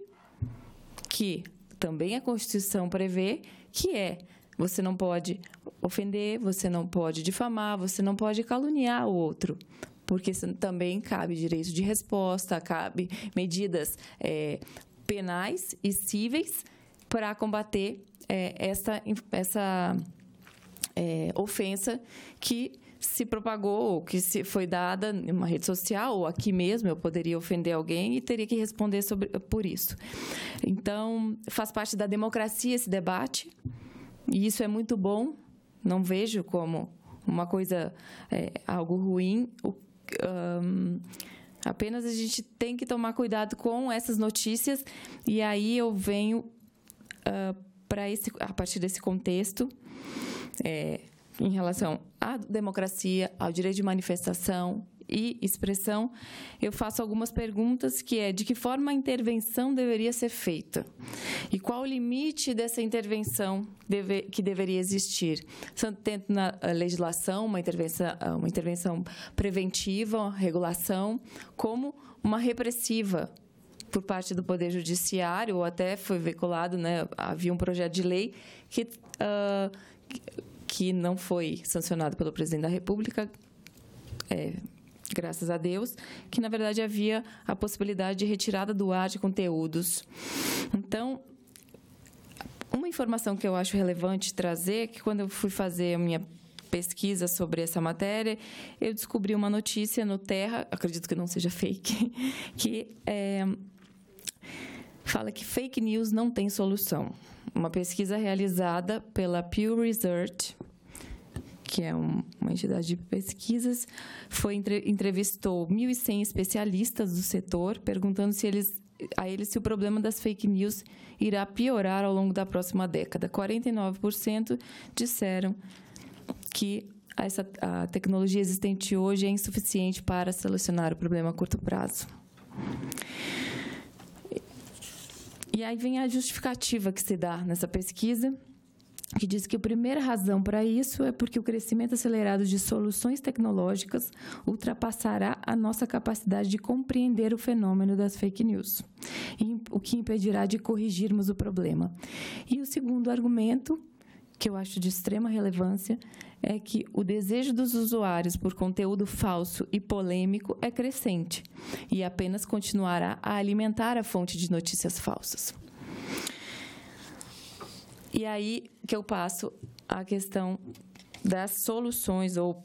que também a Constituição prevê, que é: você não pode ofender, você não pode difamar, você não pode caluniar o outro, porque também cabe direito de resposta, cabe medidas penais e cíveis para combater essa ofensa que se propagou, ou que foi dada em uma rede social, ou aqui mesmo eu poderia ofender alguém e teria que responder por isso. Então, faz parte da democracia esse debate, e isso é muito bom, não vejo como uma coisa, algo ruim. Apenas a gente tem que tomar cuidado com essas notícias, e aí eu venho a partir desse contexto, em relação à democracia, ao direito de manifestação e expressão, eu faço algumas perguntas, que é: de que forma a intervenção deveria ser feita? E qual o limite dessa intervenção que deveria existir? Tanto na legislação, uma intervenção preventiva, uma regulação, como uma repressiva por parte do Poder Judiciário, ou até foi veiculado, né, havia um projeto de lei que não foi sancionado pelo Presidente da República, graças a Deus, que, na verdade, havia a possibilidade de retirada do ar de conteúdos. Então, uma informação que eu acho relevante trazer é que, quando eu fui fazer a minha pesquisa sobre essa matéria, eu descobri uma notícia no Terra, acredito que não seja fake, que fala que fake news não tem solução. Uma pesquisa realizada pela Pew Research, que é uma entidade de pesquisas, entrevistou 1.100 especialistas do setor, perguntando a eles se o problema das fake news irá piorar ao longo da próxima década. 49% disseram que a tecnologia existente hoje é insuficiente para solucionar o problema a curto prazo. E aí vem a justificativa que se dá nessa pesquisa, que diz que a primeira razão para isso é porque o crescimento acelerado de soluções tecnológicas ultrapassará a nossa capacidade de compreender o fenômeno das fake news, o que impedirá de corrigirmos o problema. E o segundo argumento, que eu acho de extrema relevância, é que o desejo dos usuários por conteúdo falso e polêmico é crescente e apenas continuará a alimentar a fonte de notícias falsas. E aí que eu passo à questão das soluções, ou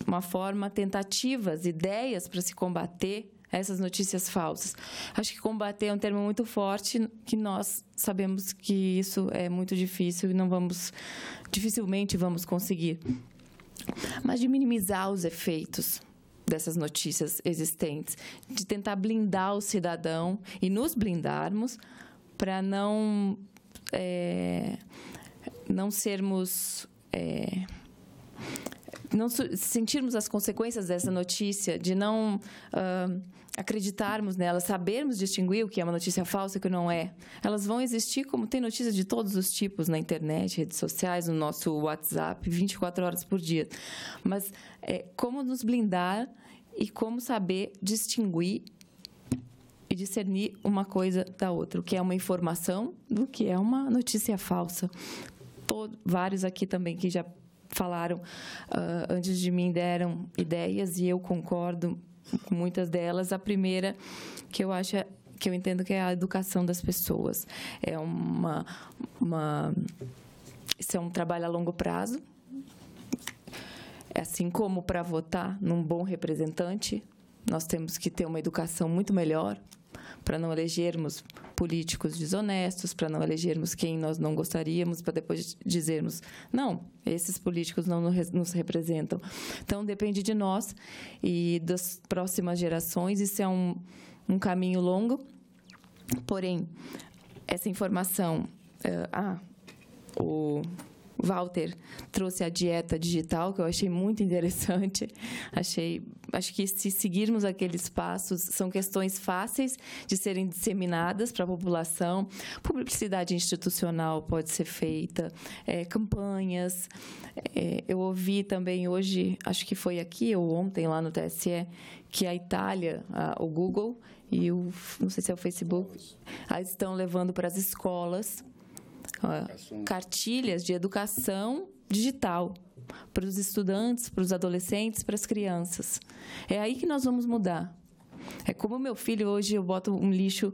uma forma, tentativas, ideias para se combater essas notícias falsas. Acho que combater é um termo muito forte, que nós sabemos que isso é muito difícil e dificilmente vamos conseguir. Mas de minimizar os efeitos dessas notícias existentes, de tentar blindar o cidadão e nos blindarmos para não sermos... não sentirmos as consequências dessa notícia, de não acreditarmos nela, sabermos distinguir o que é uma notícia falsa e o que não é. Elas vão existir, como tem notícias de todos os tipos na internet, redes sociais, no nosso WhatsApp, 24 horas por dia. Mas como nos blindar e como saber distinguir e discernir uma coisa da outra, o que é uma informação do que é uma notícia falsa. Vários aqui também que já falaram antes de mim deram ideias e eu concordo com muitas delas. A primeira que eu entendo que é a educação das pessoas. Isso é um trabalho a longo prazo. Assim como para votar num bom representante, nós temos que ter uma educação muito melhor para não elegermos políticos desonestos, para não elegermos quem nós não gostaríamos, para depois dizermos, não, esses políticos não nos representam. Então, depende de nós e das próximas gerações. Isso é um caminho longo, porém, essa informação... o Walter trouxe a dieta digital, que eu achei muito interessante. Acho que, se seguirmos aqueles passos, são questões fáceis de serem disseminadas para a população. Publicidade institucional pode ser feita, campanhas. Eu ouvi também hoje, acho que foi aqui ou ontem lá no TSE, que a Itália, o Google e não sei se é o Facebook, estão levando para as escolas cartilhas de educação digital para os estudantes, para os adolescentes, para as crianças. É aí que nós vamos mudar. É como o meu filho, hoje eu boto um lixo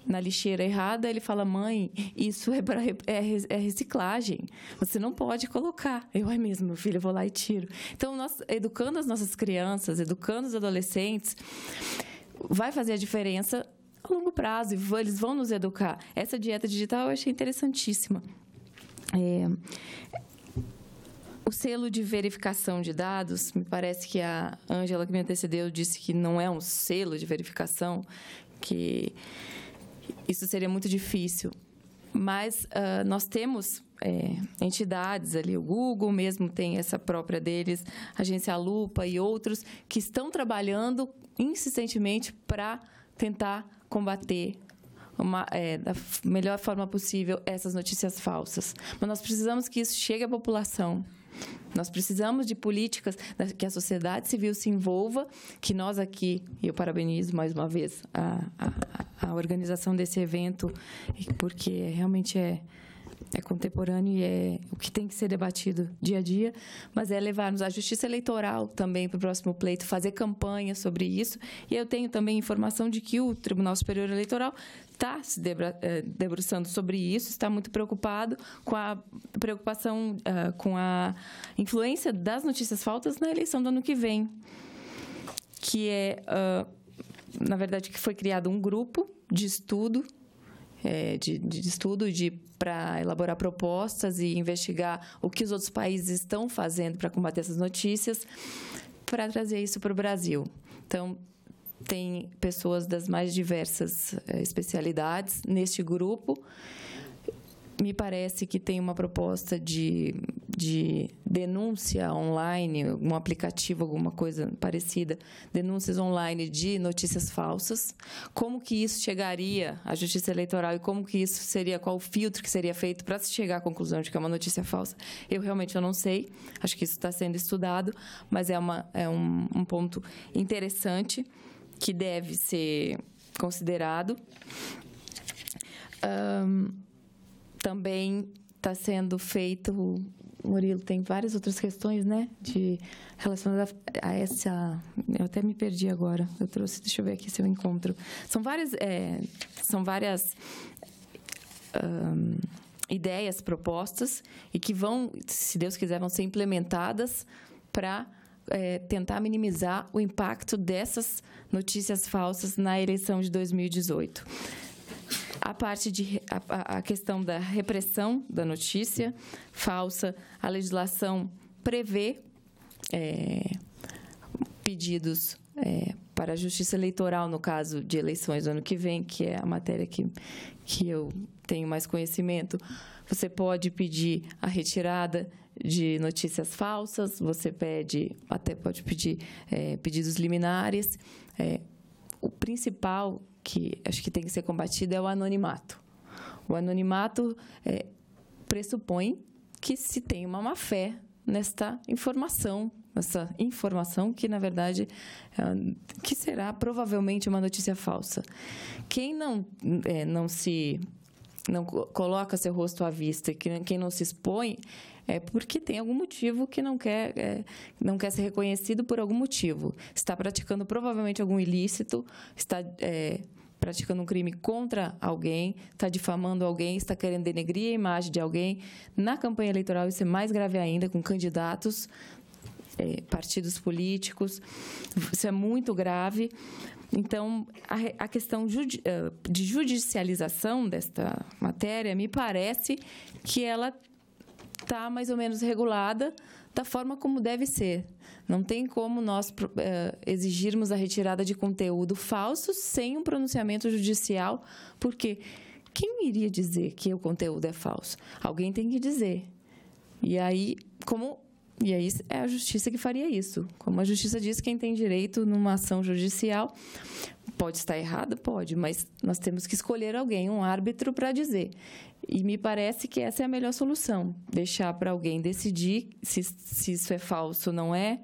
na lixeira errada, ele fala, mãe, isso é reciclagem, você não pode colocar. Ai mesmo, meu filho, eu vou lá e tiro. Então, nós educando as nossas crianças, educando os adolescentes, vai fazer a diferença a longo prazo, e eles vão nos educar. Essa dieta digital eu achei interessantíssima. O selo de verificação de dados, me parece que a Ângela, que me antecedeu, disse que não é um selo de verificação, que isso seria muito difícil. Mas nós temos entidades ali, o Google mesmo tem essa própria deles, a Agência Lupa e outros, que estão trabalhando insistentemente para tentar combater da melhor forma possível essas notícias falsas. Mas nós precisamos que isso chegue à população. Nós precisamos de políticas que a sociedade civil se envolva, que nós aqui, e eu parabenizo mais uma vez a organização desse evento, porque realmente é contemporâneo e é o que tem que ser debatido dia a dia, mas é levarmos a justiça eleitoral também para o próximo pleito, fazer campanha sobre isso. E eu tenho também informação de que o Tribunal Superior Eleitoral está se debruçando sobre isso, está muito preocupado com a preocupação com a influência das notícias falsas na eleição do ano que vem, que na verdade, que foi criado um grupo de estudo para elaborar propostas e investigar o que os outros países estão fazendo para combater essas notícias, para trazer isso para o Brasil. Então, tem pessoas das mais diversas especialidades neste grupo. Me parece que tem uma proposta de de denúncia online, um aplicativo, alguma coisa parecida, denúncias online de notícias falsas, como que isso chegaria à Justiça Eleitoral e como que isso seria, qual o filtro que seria feito para se chegar à conclusão de que é uma notícia falsa, eu realmente não sei, acho que isso está sendo estudado, mas é um ponto interessante que deve ser considerado. Também está sendo feito, Murilo, tem várias outras questões, né, relacionadas a essa, eu até me perdi agora, eu trouxe, deixa eu ver aqui se eu encontro. São várias ideias propostas e que vão, se Deus quiser, vão ser implementadas para tentar minimizar o impacto dessas notícias falsas na eleição de 2018. A questão da repressão da notícia falsa, a legislação prevê pedidos para a Justiça Eleitoral, no caso de eleições do ano que vem, que é a matéria que eu tenho mais conhecimento. Você pode pedir a retirada de notícias falsas, você pode pedir pedidos liminares. O principal que acho que tem que ser combatido é o anonimato. O anonimato pressupõe que se tem uma má-fé nessa informação que, na verdade, que será provavelmente uma notícia falsa. Quem não coloca seu rosto à vista e quem não se expõe é porque tem algum motivo que não quer ser reconhecido por algum motivo. Está praticando provavelmente algum ilícito, está praticando um crime contra alguém, está difamando alguém, está querendo denegrir a imagem de alguém. Na campanha eleitoral, isso é mais grave ainda, com candidatos, partidos políticos. Isso é muito grave. Então, a questão de judicialização desta matéria, me parece que ela está mais ou menos regulada da forma como deve ser. Não tem como nós exigirmos a retirada de conteúdo falso sem um pronunciamento judicial, porque quem iria dizer que o conteúdo é falso? Alguém tem que dizer. E aí é a justiça que faria isso. Como a justiça diz, quem tem direito numa ação judicial pode estar errado, pode, mas nós temos que escolher alguém, um árbitro, para dizer. E me parece que essa é a melhor solução, deixar para alguém decidir se isso é falso ou não é,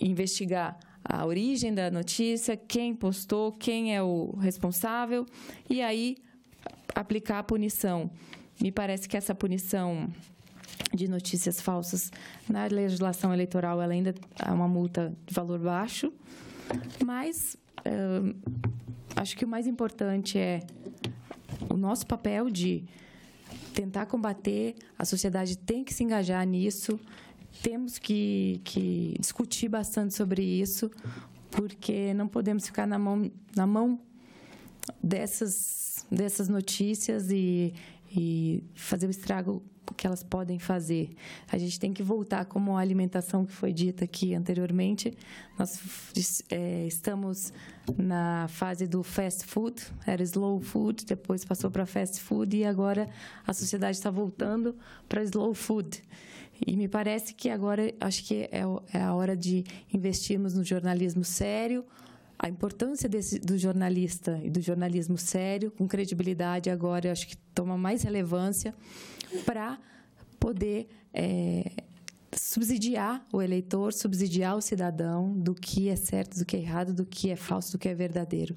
investigar a origem da notícia, quem postou, quem é o responsável, e aí aplicar a punição. Me parece que essa punição de notícias falsas na legislação eleitoral ela ainda é uma multa de valor baixo, mas acho que o mais importante é o nosso papel de tentar combater, a sociedade tem que se engajar nisso, temos que discutir bastante sobre isso, porque não podemos ficar na mão dessas notícias e fazer o estrago que elas podem fazer. A gente tem que voltar, como a alimentação que foi dita aqui anteriormente. Nós estamos na fase do fast food, era slow food, depois passou para fast food e agora a sociedade está voltando para slow food. E me parece que agora, acho que é a hora de investirmos no jornalismo sério, a importância do jornalista e do jornalismo sério, com credibilidade, agora eu acho que toma mais relevância para poder subsidiar o eleitor, subsidiar o cidadão do que é certo, do que é errado, do que é falso, do que é verdadeiro.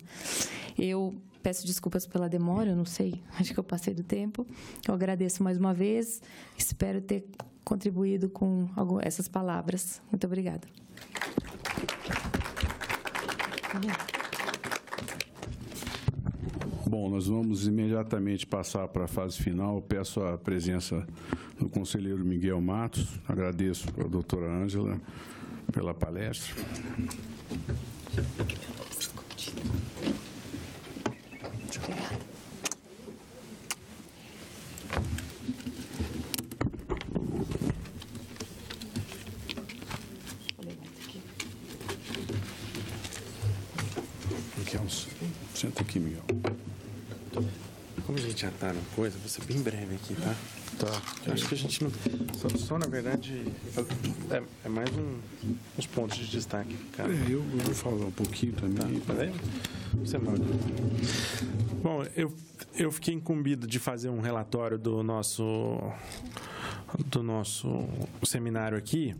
Eu peço desculpas pela demora, eu não sei, acho que eu passei do tempo. Eu agradeço mais uma vez, espero ter contribuído com essas palavras. Muito obrigada. Bom, nós vamos imediatamente passar para a fase final. Eu peço a presença do conselheiro Miguel Matos. Agradeço a doutora Ângela pela palestra. Senta aqui, Miguel. Como a gente já está na coisa, vou ser bem breve aqui, tá? Tá. Acho que a gente não... Só na verdade, é mais uns pontos de destaque. Cara. Eu vou falar um pouquinho também. Tá. Mas aí você manda. Bom, eu fiquei incumbido de fazer um relatório do nosso seminário aqui,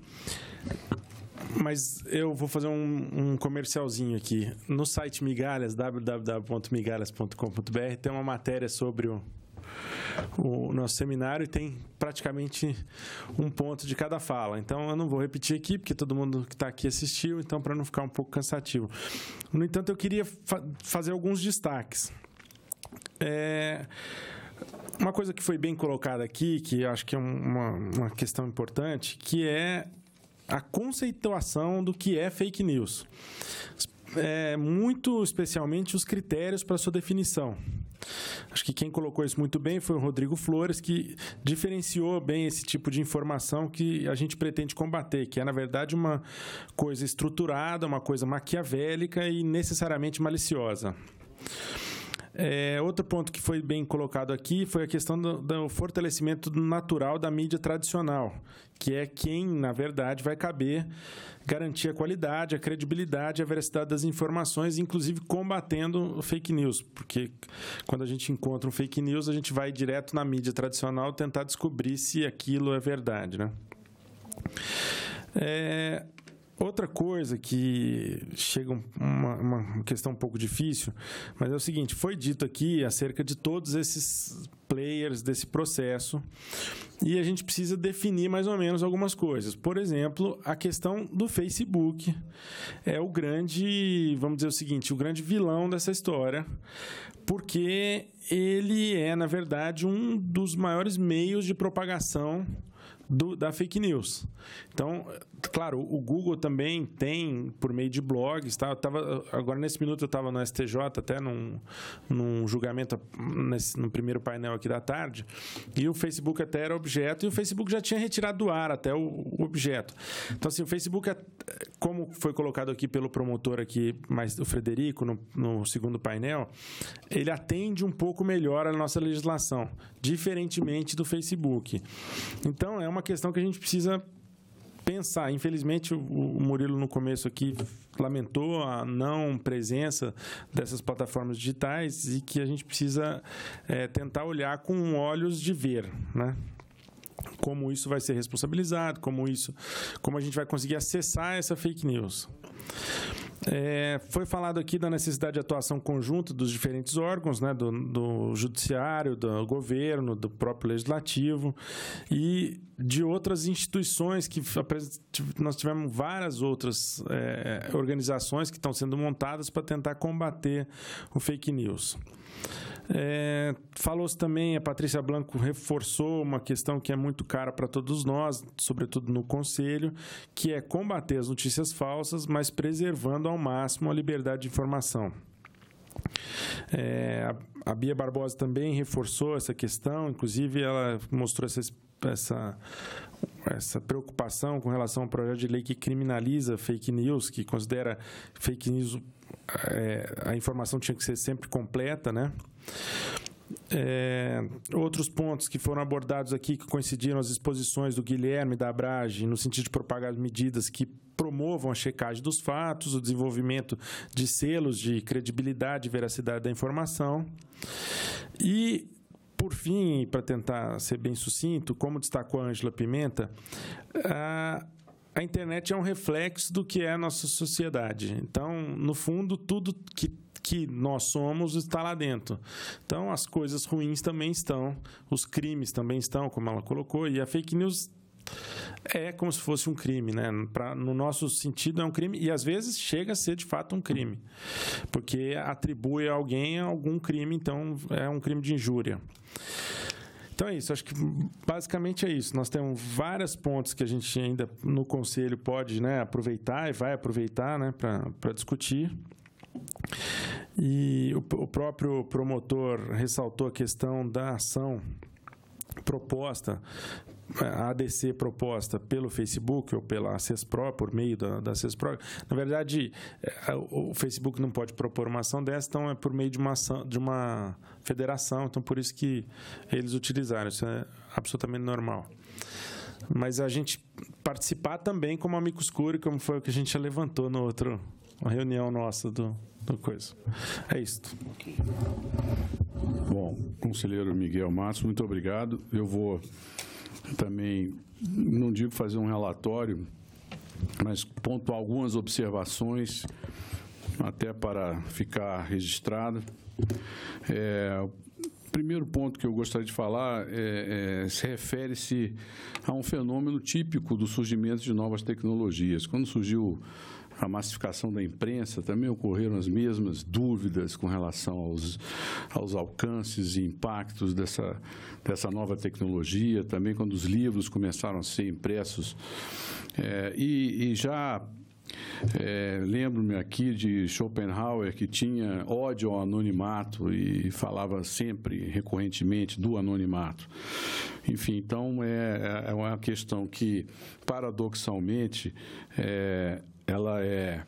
mas eu vou fazer um comercialzinho aqui. No site Migalhas, www.migalhas.com.br, tem uma matéria sobre o nosso seminário e tem praticamente um ponto de cada fala. Então, eu não vou repetir aqui, porque todo mundo que está aqui assistiu, então, para não ficar um pouco cansativo. No entanto, eu queria fazer alguns destaques. Uma coisa que foi bem colocada aqui, que eu acho que é uma questão importante, que é a conceituação do que é fake news. Muito especialmente os critérios para sua definição. Acho que quem colocou isso muito bem foi o Rodrigo Flores, que diferenciou bem esse tipo de informação que a gente pretende combater, que é, na verdade, uma coisa estruturada, uma coisa maquiavélica e necessariamente maliciosa. Outro ponto que foi bem colocado aqui foi a questão do fortalecimento natural da mídia tradicional, que é quem, na verdade, vai caber garantir a qualidade, a credibilidade e a veracidade das informações, inclusive combatendo o fake news, porque quando a gente encontra um fake news, a gente vai direto na mídia tradicional tentar descobrir se aquilo é verdade, né? Outra coisa que chega uma questão um pouco difícil, mas é o seguinte, foi dito aqui acerca de todos esses players desse processo e a gente precisa definir mais ou menos algumas coisas. Por exemplo, a questão do Facebook é o grande, vamos dizer o seguinte, o grande vilão dessa história, porque ele é, na verdade, um dos maiores meios de propagação da fake news. Então, claro, o Google também tem, por meio de blogs, tá? Agora, nesse minuto, eu estava no STJ, até num julgamento, no primeiro painel aqui da tarde, e o Facebook até era objeto, e o Facebook já tinha retirado do ar até o objeto. Então, assim, o Facebook, como foi colocado aqui pelo promotor aqui, mas o Frederico, no segundo painel, ele atende um pouco melhor a nossa legislação, diferentemente do Facebook. Então, é uma questão que a gente precisa pensar. Infelizmente, o Murilo, no começo aqui, lamentou a não presença dessas plataformas digitais e que a gente precisa tentar olhar com olhos de ver, né? Como isso vai ser responsabilizado, como a gente vai conseguir acessar essa fake news. Foi falado aqui da necessidade de atuação conjunta dos diferentes órgãos, né, do judiciário, do governo, do próprio legislativo e de outras instituições que nós tivemos várias outras organizações que estão sendo montadas para tentar combater o fake news. Falou-se também, a Patrícia Blanco reforçou uma questão que é muito cara para todos nós, sobretudo no Conselho, que é combater as notícias falsas, mas preservando ao máximo a liberdade de informação. A Bia Barbosa também reforçou essa questão, inclusive ela mostrou essa preocupação com relação ao projeto de lei que criminaliza fake news, que considera fake news, a informação tinha que ser sempre completa, né? Outros pontos que foram abordados aqui, que coincidiram as exposições do Guilherme da Abrage, no sentido de propagar medidas que promovam a checagem dos fatos, o desenvolvimento de selos de credibilidade e veracidade da informação. E, por fim, para tentar ser bem sucinto, como destacou a Ângela Pimenta, a internet é um reflexo do que é a nossa sociedade. Então, no fundo, tudo que nós somos está lá dentro. Então, as coisas ruins também estão, os crimes também estão, como ela colocou, e a fake news é como se fosse um crime, né? No nosso sentido, é um crime, e às vezes chega a ser de fato um crime, porque atribui a alguém algum crime, então é um crime de injúria. Então é isso, acho que basicamente é isso. Nós temos vários pontos que a gente ainda no Conselho pode, né, aproveitar e vai aproveitar, né, para discutir. E o próprio promotor ressaltou a questão da ação proposta ADC proposta pelo Facebook ou pela CESPRO, por meio da CESPRO, na verdade, o Facebook não pode propor uma ação dessa, então é por meio de uma federação, então por isso que eles utilizaram, isso é absolutamente normal. Mas a gente participar também como amicus curiae, como foi o que a gente já levantou no outro, uma reunião nossa do coisa. É isso. Bom, conselheiro Miguel Matos, muito obrigado. Eu vou também, não digo fazer um relatório, mas pontuar algumas observações, até para ficar registrado. O primeiro ponto que eu gostaria de falar se refere-se a um fenômeno típico do surgimento de novas tecnologias. Quando surgiu a massificação da imprensa, também ocorreram as mesmas dúvidas com relação aos alcances e impactos dessa nova tecnologia, também quando os livros começaram a ser impressos. Lembro-me aqui de Schopenhauer, que tinha ódio ao anonimato e falava sempre, recorrentemente, do anonimato. Enfim, então, é uma questão que, paradoxalmente, ela é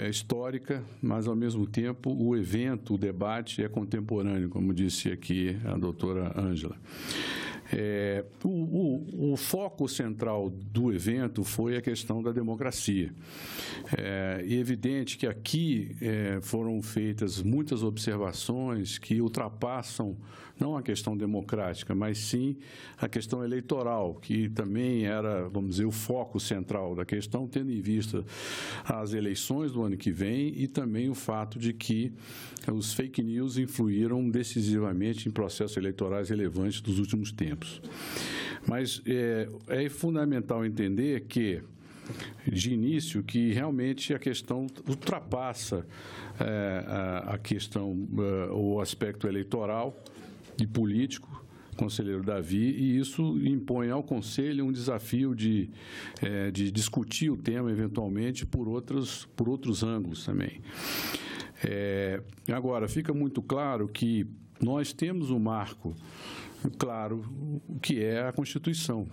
histórica, mas, ao mesmo tempo, o evento, o debate é contemporâneo, como disse aqui a doutora Ângela. O foco central do evento foi a questão da democracia. É evidente que aqui foram feitas muitas observações que ultrapassam não a questão democrática, mas sim a questão eleitoral, que também era, vamos dizer, o foco central da questão, tendo em vista as eleições do ano que vem e também o fato de que os fake news influíram decisivamente em processos eleitorais relevantes dos últimos tempos. Mas é fundamental entender que, de início, que realmente a questão ultrapassa a questão, o aspecto eleitoral e político, conselheiro Davi, e isso impõe ao Conselho um desafio de discutir o tema, eventualmente, por outros ângulos também. Agora, fica muito claro que nós temos um marco claro, que é a Constituição.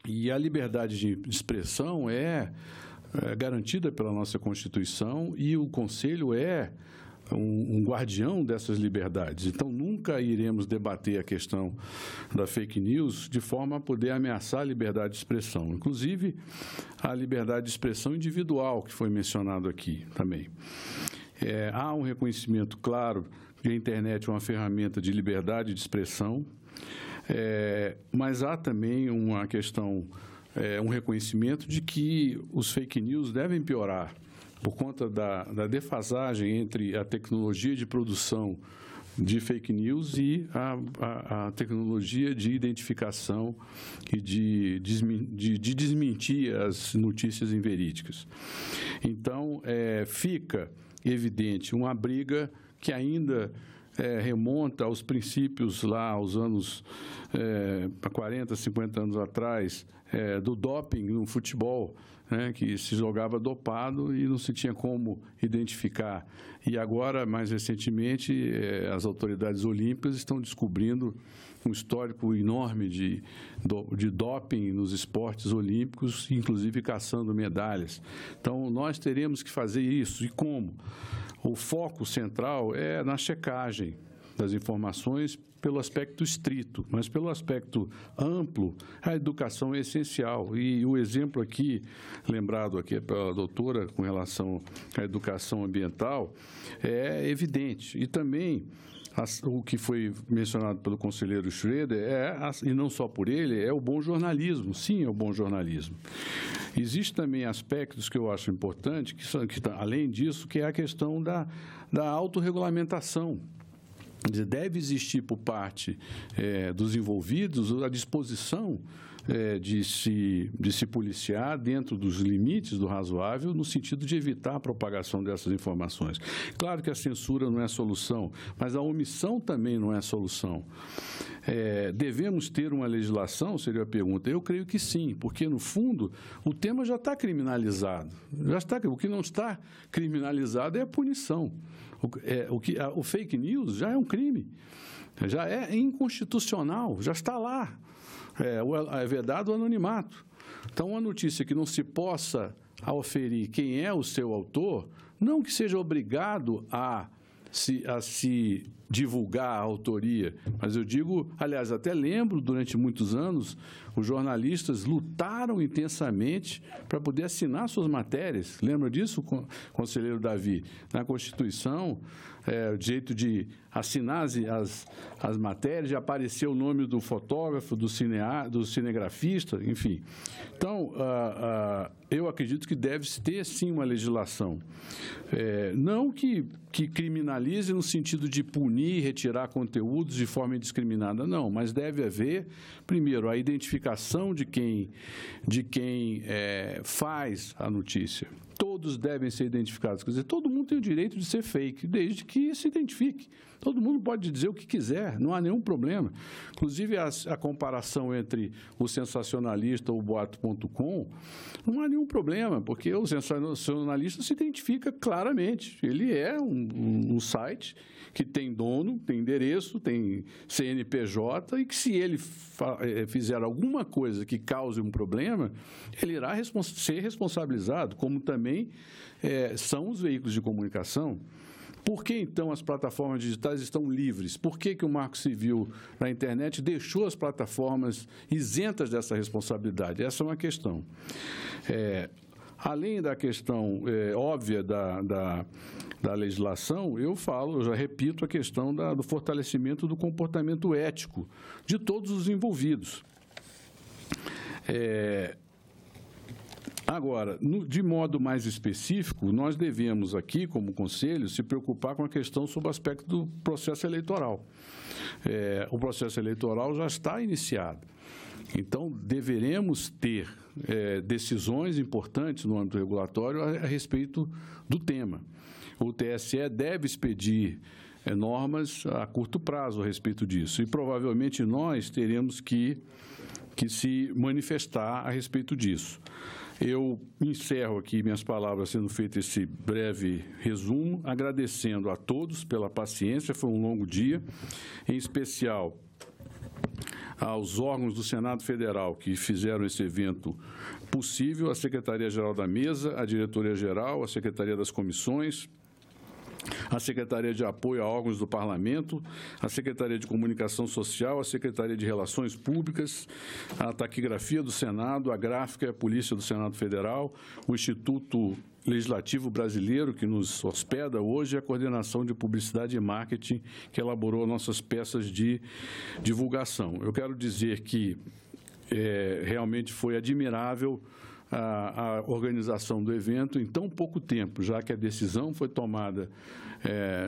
E a liberdade de expressão é garantida pela nossa Constituição e o Conselho é um guardião dessas liberdades. Então, nunca iremos debater a questão da fake news de forma a poder ameaçar a liberdade de expressão. Inclusive, a liberdade de expressão individual, que foi mencionado aqui também. Há um reconhecimento claro que a internet é uma ferramenta de liberdade de expressão, mas há também uma questão, um reconhecimento de que os fake news devem piorar por conta da defasagem entre a tecnologia de produção de fake news e a tecnologia de identificação e de desmentir as notícias inverídicas. Então, fica evidente uma briga que ainda remonta aos princípios lá, aos anos 40, 50 anos atrás, do doping no futebol, que se jogava dopado e não se tinha como identificar. E agora, mais recentemente, as autoridades olímpicas estão descobrindo um histórico enorme de doping nos esportes olímpicos, inclusive caçando medalhas. Então, nós teremos que fazer isso. E como? O foco central é na checagem das informações pelo aspecto estrito, mas pelo aspecto amplo, a educação é essencial. E o exemplo aqui, lembrado aqui pela doutora com relação à educação ambiental, é evidente. E também o que foi mencionado pelo conselheiro Schroeder, e não só por ele, é o bom jornalismo. Sim, é o bom jornalismo. Existem também aspectos que eu acho importante, além disso, que é a questão da autorregulamentação. Deve existir por parte dos envolvidos a disposição de se policiar dentro dos limites do razoável, no sentido de evitar a propagação dessas informações. Claro que a censura não é a solução, mas a omissão também não é a solução. Devemos ter uma legislação, seria a pergunta? Eu creio que sim, porque, no fundo, o tema já está criminalizado. O que não está criminalizado é a punição. O fake news já é um crime, já é inconstitucional, já está lá. é vedado o anonimato. Então, uma notícia que não se possa aferir quem é o seu autor, não que seja obrigado a se divulgar a autoria, mas eu digo, aliás, até lembro, durante muitos anos, os jornalistas lutaram intensamente para poder assinar suas matérias. Lembra disso, conselheiro Davi? Na Constituição, o direito de assinar as matérias, de aparecer o nome do fotógrafo, do cinegrafista, enfim. Então, eu acredito que deve ter, sim, uma legislação. Não que criminalize no sentido de punir, retirar conteúdos de forma indiscriminada, não, mas deve haver, primeiro, a identificação de quem faz a notícia. Todos devem ser identificados. Quer dizer, todo mundo tem o direito de ser fake, desde que se identifique. Todo mundo pode dizer o que quiser, não há nenhum problema. Inclusive, a comparação entre o sensacionalista ou o boato.com, não há nenhum problema, porque o sensacionalista se identifica claramente. Ele é um site que tem dono, tem endereço, tem CNPJ, e que, se ele fizer alguma coisa que cause um problema, ele irá ser responsabilizado, como também são os veículos de comunicação. Por que, então, as plataformas digitais estão livres? Por que o Marco Civil na internet deixou as plataformas isentas dessa responsabilidade? Essa é uma questão. Além da questão óbvia da legislação, eu já repito a questão do fortalecimento do comportamento ético de todos os envolvidos. Agora, de modo mais específico, nós devemos aqui, como Conselho, se preocupar com a questão sob o aspecto do processo eleitoral. O processo eleitoral já está iniciado. Então, deveremos ter decisões importantes no âmbito regulatório a respeito do tema. O TSE deve expedir normas a curto prazo a respeito disso, e provavelmente nós teremos que se manifestar a respeito disso. Eu encerro aqui minhas palavras, sendo feito esse breve resumo, agradecendo a todos pela paciência, foi um longo dia, em especial aos órgãos do Senado Federal que fizeram esse evento possível, a Secretaria-Geral da Mesa, a Diretoria-Geral, a Secretaria das Comissões, a Secretaria de Apoio a Órgãos do Parlamento, a Secretaria de Comunicação Social, a Secretaria de Relações Públicas, a Taquigrafia do Senado, a Gráfica e a Polícia do Senado Federal, o Instituto Legislativo Brasileiro, que nos hospeda hoje, e a Coordenação de Publicidade e Marketing, que elaborou nossas peças de divulgação. Eu quero dizer que realmente foi admirável a organização do evento em tão pouco tempo, já que a decisão foi tomada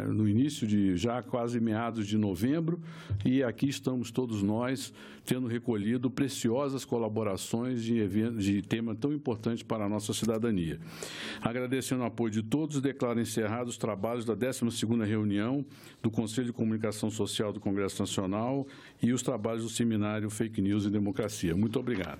no início já quase meados de novembro, e aqui estamos todos nós tendo recolhido preciosas colaborações de tema tão importante para a nossa cidadania. Agradecendo o apoio de todos, declaro encerrados os trabalhos da 12ª reunião do Conselho de Comunicação Social do Congresso Nacional e os trabalhos do seminário Fake News e Democracia. Muito obrigado.